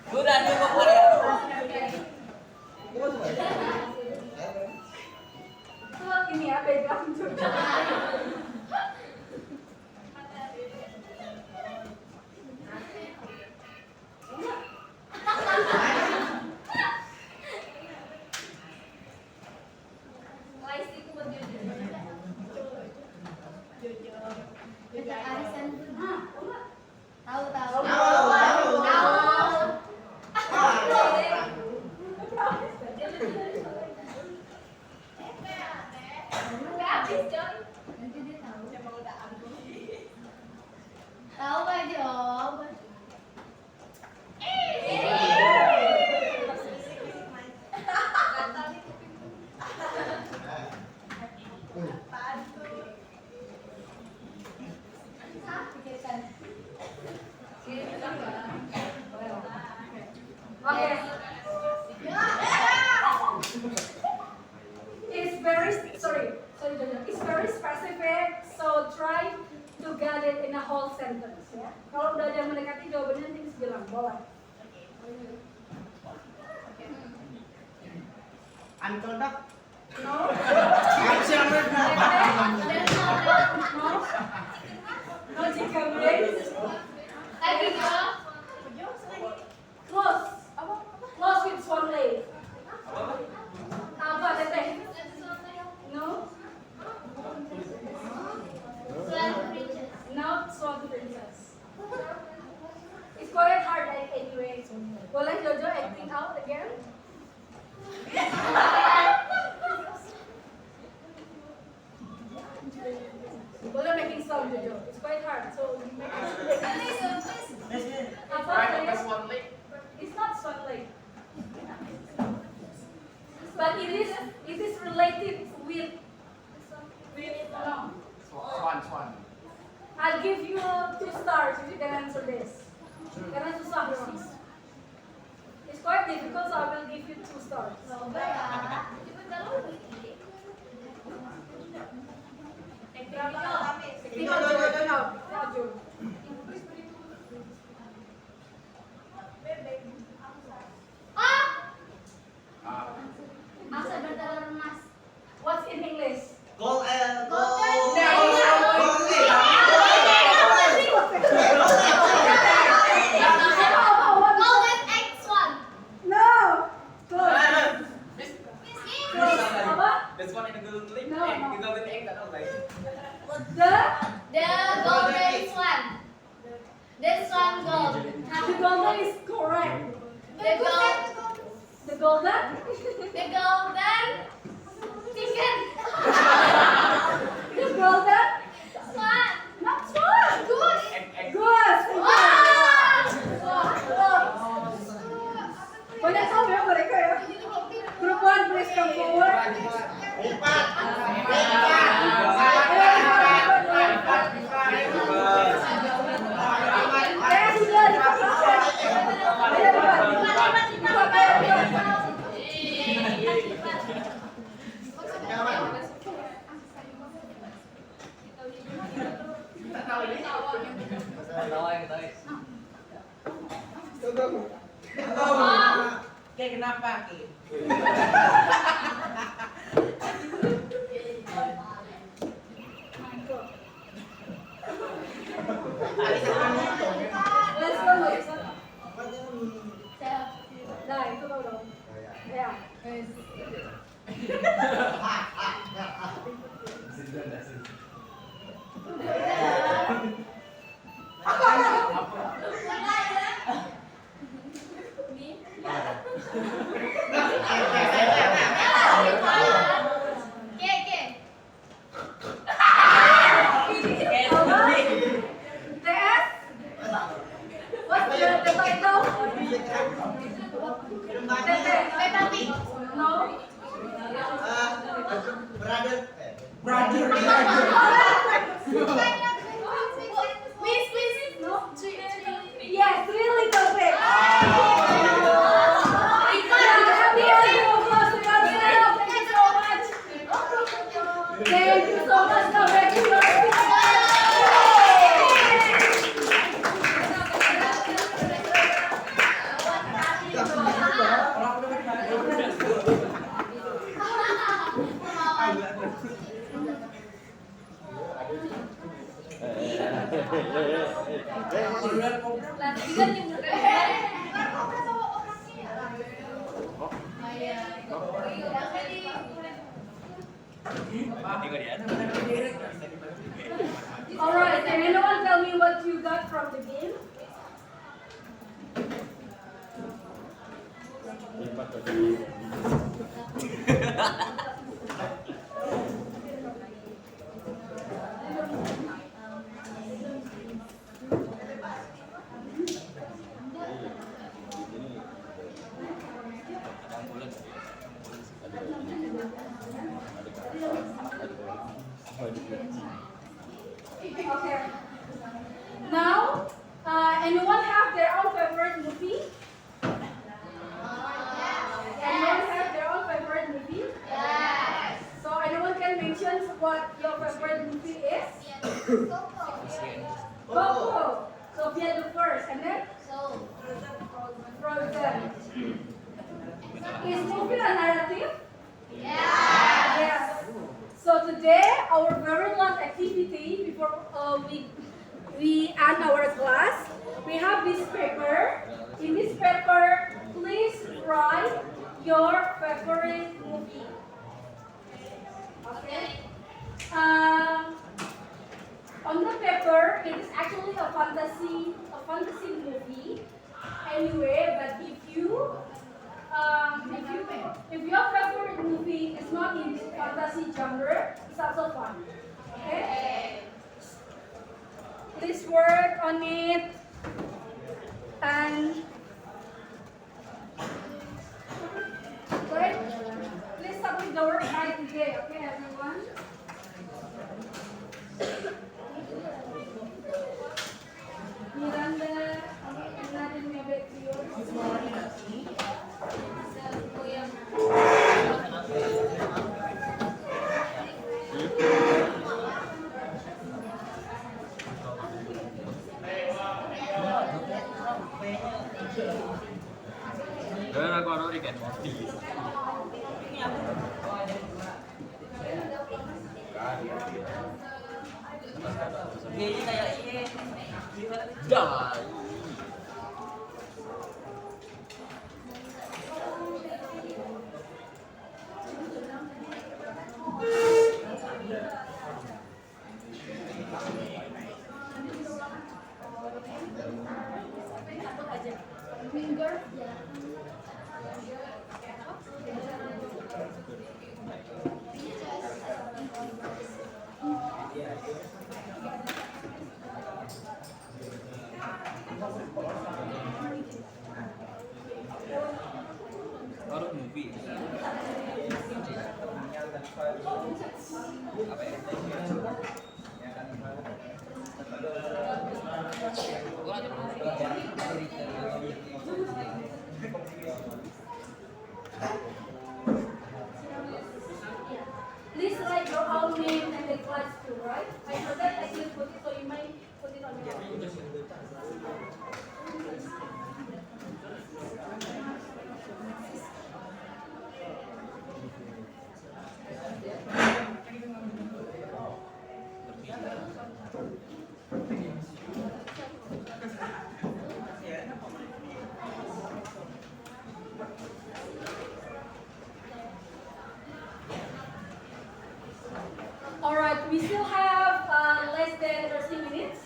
Udah cukup ya. ini ya background juga. Tahu nggak jawab? Okay. It's very specific, so try to get it in a whole sentence. Ya. Kalau udah ada yang mendekati jawabannya nanti bisa bilang boleh. Uncle Doc. No. No. No chicken wings. Lagi dong. Close. Close with swan lake. Apa teteh? No. Swan princess. Not swan princess. It's quite hard anyway. Boleh Jojo acting out again? Boleh making sound Jojo. It's quite hard. So you make apa? It's not swan lake. But it is related with no. Swan. I'll give you 2 stars if you can answer this. Karena susah memang. It's quite difficult, so I will give you 2 stars. Coba ya. Maju. Angsa bertelur emas. What's in English? Golden egg swan. No. Close. Miss Close. Apa? This one in the golden lake. No, no. The golden egg, tak tahu guys. The golden swan. The swan gold. the golden is correct. The gold. The golden? The golden chicken. The golden? Swan. Not swan. Goose. Goose. Wow. Banyak tahu ya mereka ya. Group 1 please come forward. Sudah dipasang. Kayak kenapa, Ki? Let's go, Lisa. Nah, itu lo dong. Ya. TS? What's the title? Peppa Pig. No. Brother. Miss. No. Yes, 3 little pigs. Thank you so much. Come back to your seat. Alright, can anyone tell me what you got from the game? Okay. Now, anyone have their own favorite movie? Anyone have their own favorite movie? Yes. So anyone can mention what your favorite movie is? Coco. Sophia the first, and then So. Frozen. Is movie a narrative? Yes. So today, our very last activity before we end our class, we have this paper. In this paper, please write your favorite movie. Okay. On the paper, it is actually a fantasy movie. Anyway, but if your favorite movie is not in this fantasy genre, it's also fun. Okay? Please work on it and right? Please submit the work by today, okay, everyone? Miranda, Nadine, may back to yours. Gawin aku ano rin kan? Jadi kayak ini. Dah. Horror movie. Apa ya? Gua nggak Please write your own name and the class too, right? I forgot I didn't put it, so you might put it on your own. Alright, we still have less than 30 minutes,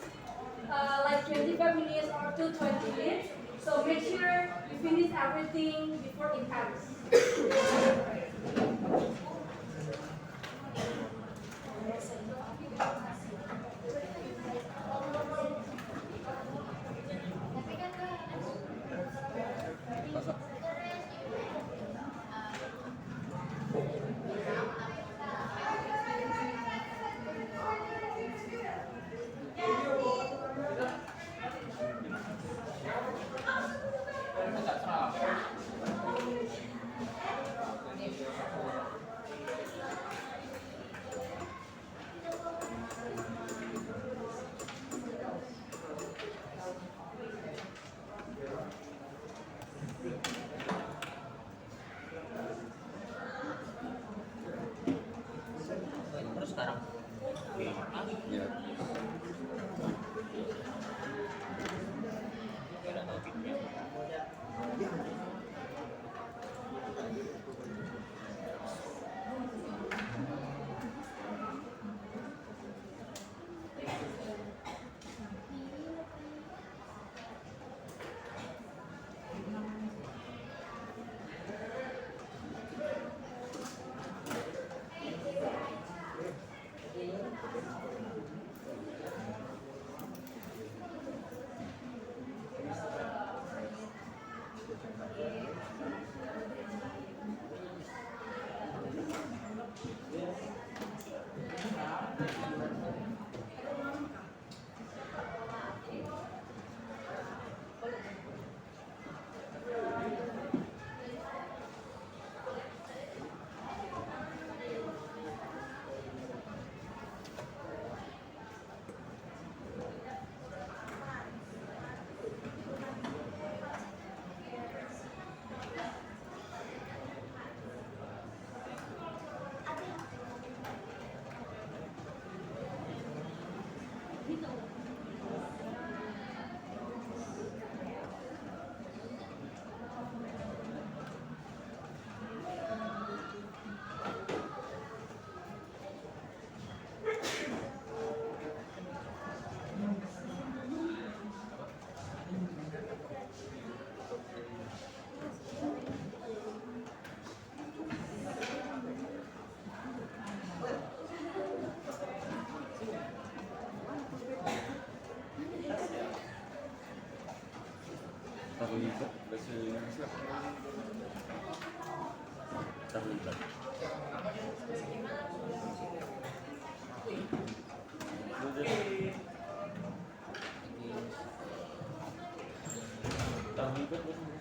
like 25 minutes or to 20 minutes. So make sure you finish everything before it ends. Terus sekarang. Ya. Terlibat bahasa Inggris lah. Terlibat. Terlibat bahasa Inggris.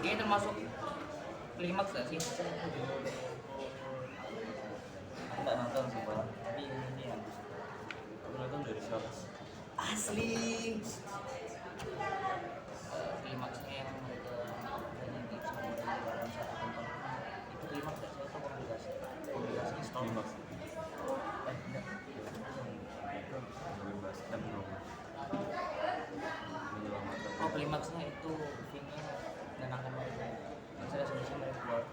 Ini termasuk klimaks gak sih? Aku nggak nonton sih Pak, tapi ini yang aku nonton dari syarat. Asli. Klimaksnya yang mereka nyanyi sama dalam satu tempat. Itu klimaks gak sih atau komplikasi? Komplikasinya setahun. Klimaks. Enggak. Itu membebaskan dong. Menyelamatkan. Oh, klimaksnya itu filmnya menenangkan mereka. Saya sebesar mereka keluar.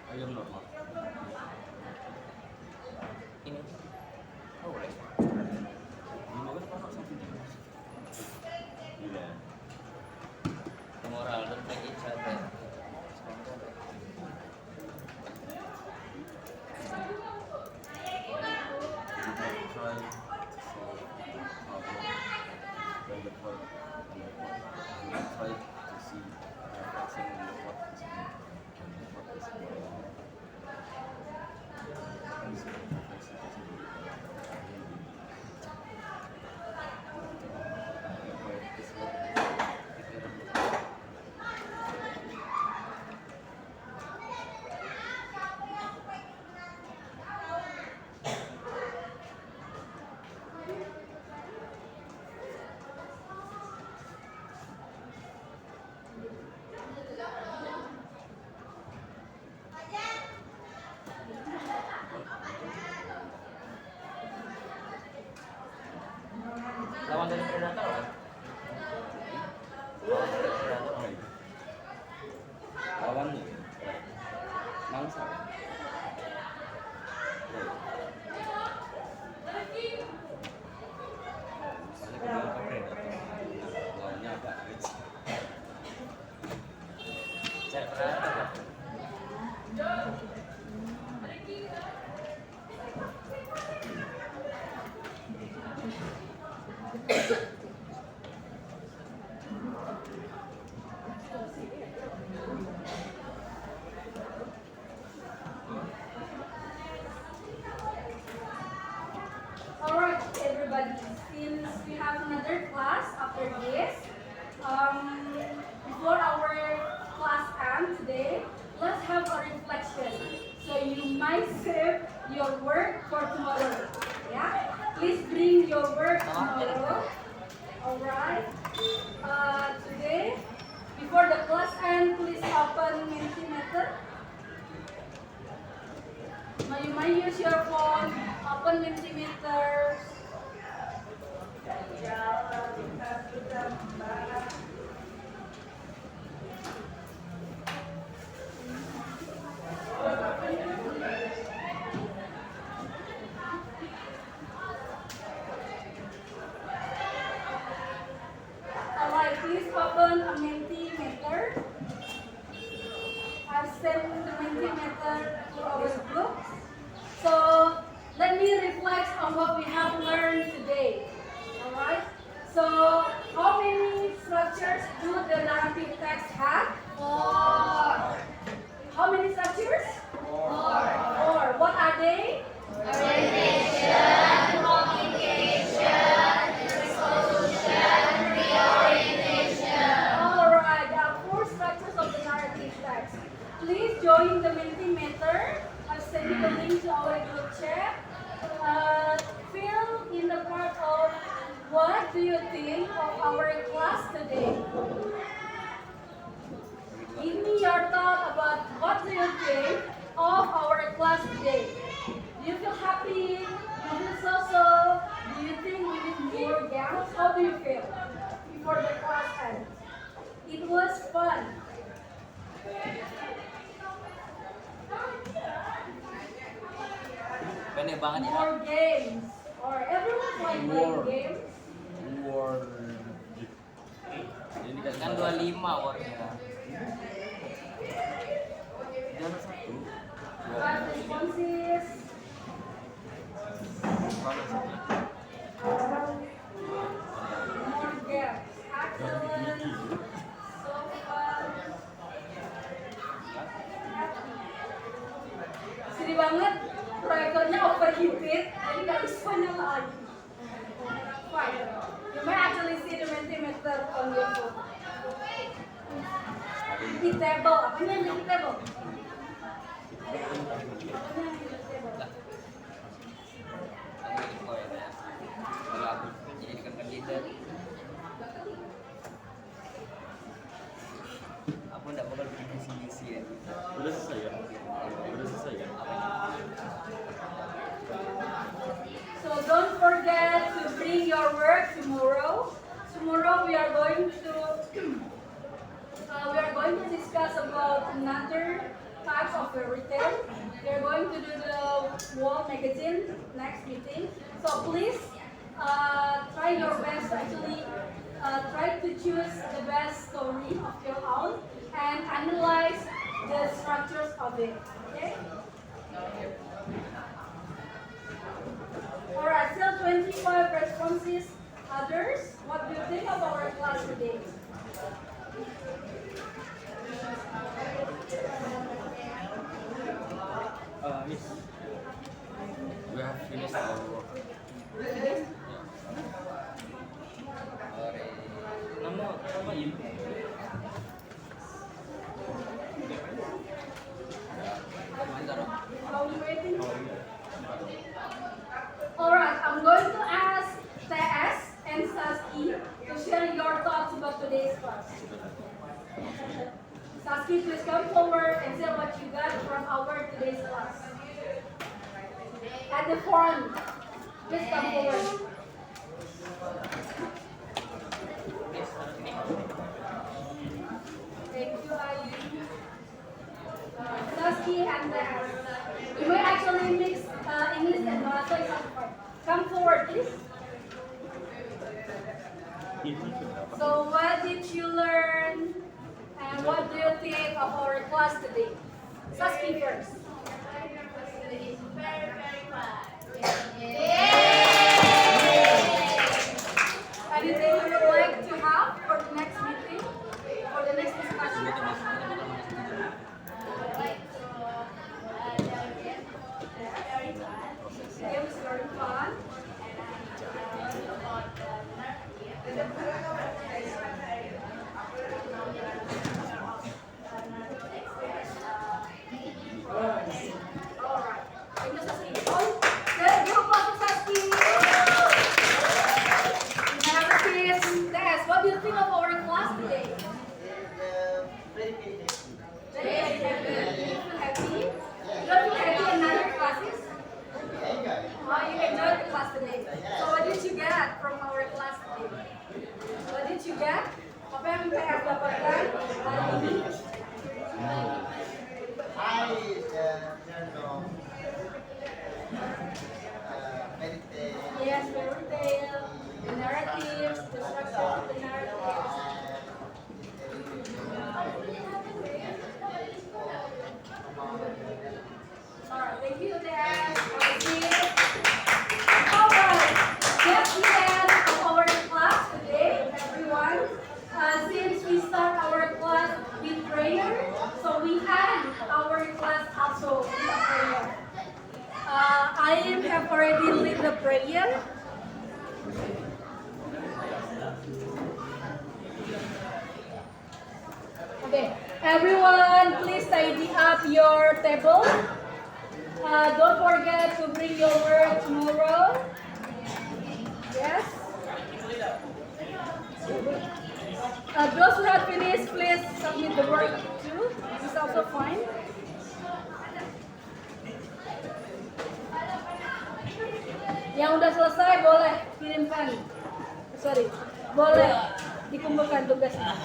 Ayam normal. Ini. Oh, boleh. Ini kan panas sapinya. Iya. Moral dan make each other. Lawan dari predator kan? Lawan dari predator. Lawannya mangsa. Misalnya kita ke predator, lawannya apa? Cari predator kan? Alright, everybody. Since we have another class after this, before our class ends today, let's have a reflection. So you might save your work for tomorrow. Yeah? Please bring your work tomorrow. Alright. Today, before the class ends, please open Mentimeter. Now you might use your phone, open Mentimeter. Alright, please open a Mentimeter. I've sent the Mentimeter to our group. So let me reflect on what we have learned today. Alright? So how many structures do the narrative text have? 4. How many structures? 4. What are they? Orientation, communication, resolution, reorientation. Alright, there are 4 structures of the narrative text. Please join the Mentimeter. I've sent you the link to our group chat. Fill in the part of what do you think of our class today? Give me your thought about what do you think of our class today. Do you feel happy? Do you feel so? Do you think we need more games? How do you feel before the class ends? It was fun. Pendek banget ya. More games. Or everyone like playing games. Word. Ini Kan 25 wordnya. jangan satu. Five responses. More games. Excellent. So fun. Sedih banget. Proyektornya overheated. Jadi nggak bisa nyala lagi. Fine. You may actually see the Mentimeter on your phone. empty table. Apanya yang empty table? Apanya yang empty table? Aku jadi poin ya. Kalau aku jadikan kandidat, aku tidak bakal bikin visi-visi ya. Udah selesai ya? Udah selesai ya? So don't forget to bring your work tomorrow. Tomorrow we are going to discuss about another types of fairy tale. We are going to do the wall magazine next meeting. So please try your best to actually try to choose the best story of your own and analyze the structures of it. Okay? Alright, still 25 responses. Others, what do you think of our class today? Miss, we have finished our work. Nama Ibu. Are we waiting? Alright, I'm going to ask TS and Saski to share your thoughts about today's class. Saski, please come forward and share what you got from our today's class. At the front, please come forward. Thank you, Ayu. Saski and TS. You may actually mix English and Bahasa Inggris. Come forward, please. So what did you learn and what do you think of our class today? Saski first. Anything you would like to have for the next meeting? For the next discussion? Games very fun. Alright. Thank you, Saski. Oh, good. Group of Saski. Never kids. Des, what do you think of our class today? Very happy. You feel happy? You don't feel happy in other classes? Oh, you enjoyed the class today. So what did you get from our class today? What did you get? Apa yang PS dapatkan hari ini? Yes, fairy tale, the narratives, the structure of the narratives. Alright, thank you, Dad. Alright, that's the end of our class today, everyone. Since we start our class with prayer, so we end our class also with a prayer. I have already led the prayer. Okay, everyone, please tidy up your table. Don't forget to bring your work tomorrow. Yes. Those who have finished, please submit the work too. It's also fine. Yang udah selesai boleh kirimkan. Sorry, boleh dikumpulkan tugasnya.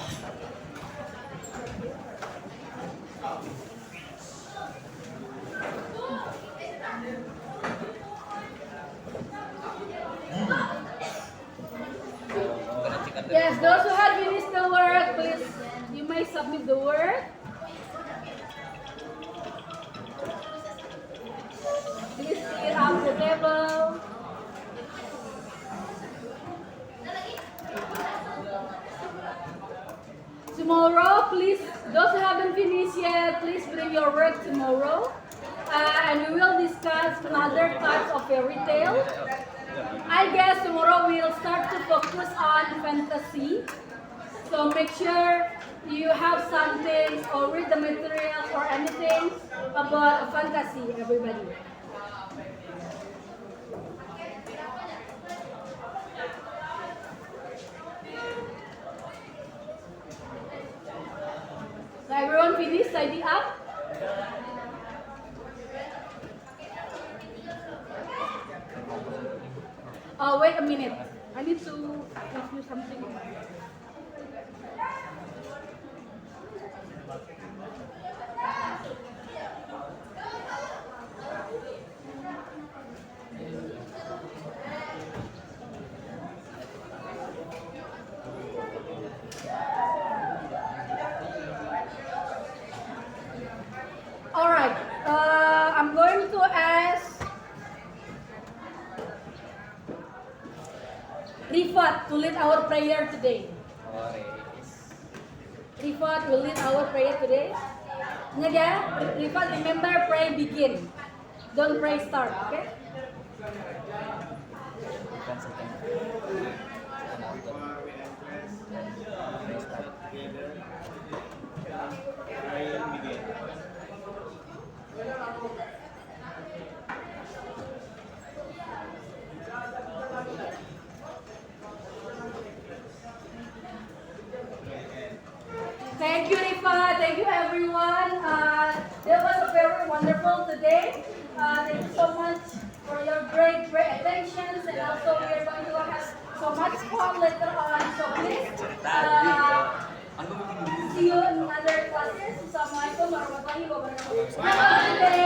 Yes, those who have finished the work, please, you may submit the work. Please clear out the table. Tomorrow, please, those who haven't finished yet, please bring your work tomorrow. And we will discuss another types of fairy tale. I guess tomorrow we'll start to focus on fantasy. So make sure you have something or read the materials or anything about a fantasy, everybody? So everyone finish tidy up? Oh, wait a minute. I need to ask you something. All right. I'm going to ask Rifat to lead our prayer today. Rifat will lead our prayer today. Ingat ya, Rifat, remember pray begin. Don't pray start, okay? Bukan second. Thank you, Rifa. Thank you, everyone. That was a very wonderful today. Thank you so much for your great attentions, and also we are going to have so much fun later on. So please see you in other classes. Assalamualaikum warahmatullahi wabarakatuh. Have a good day.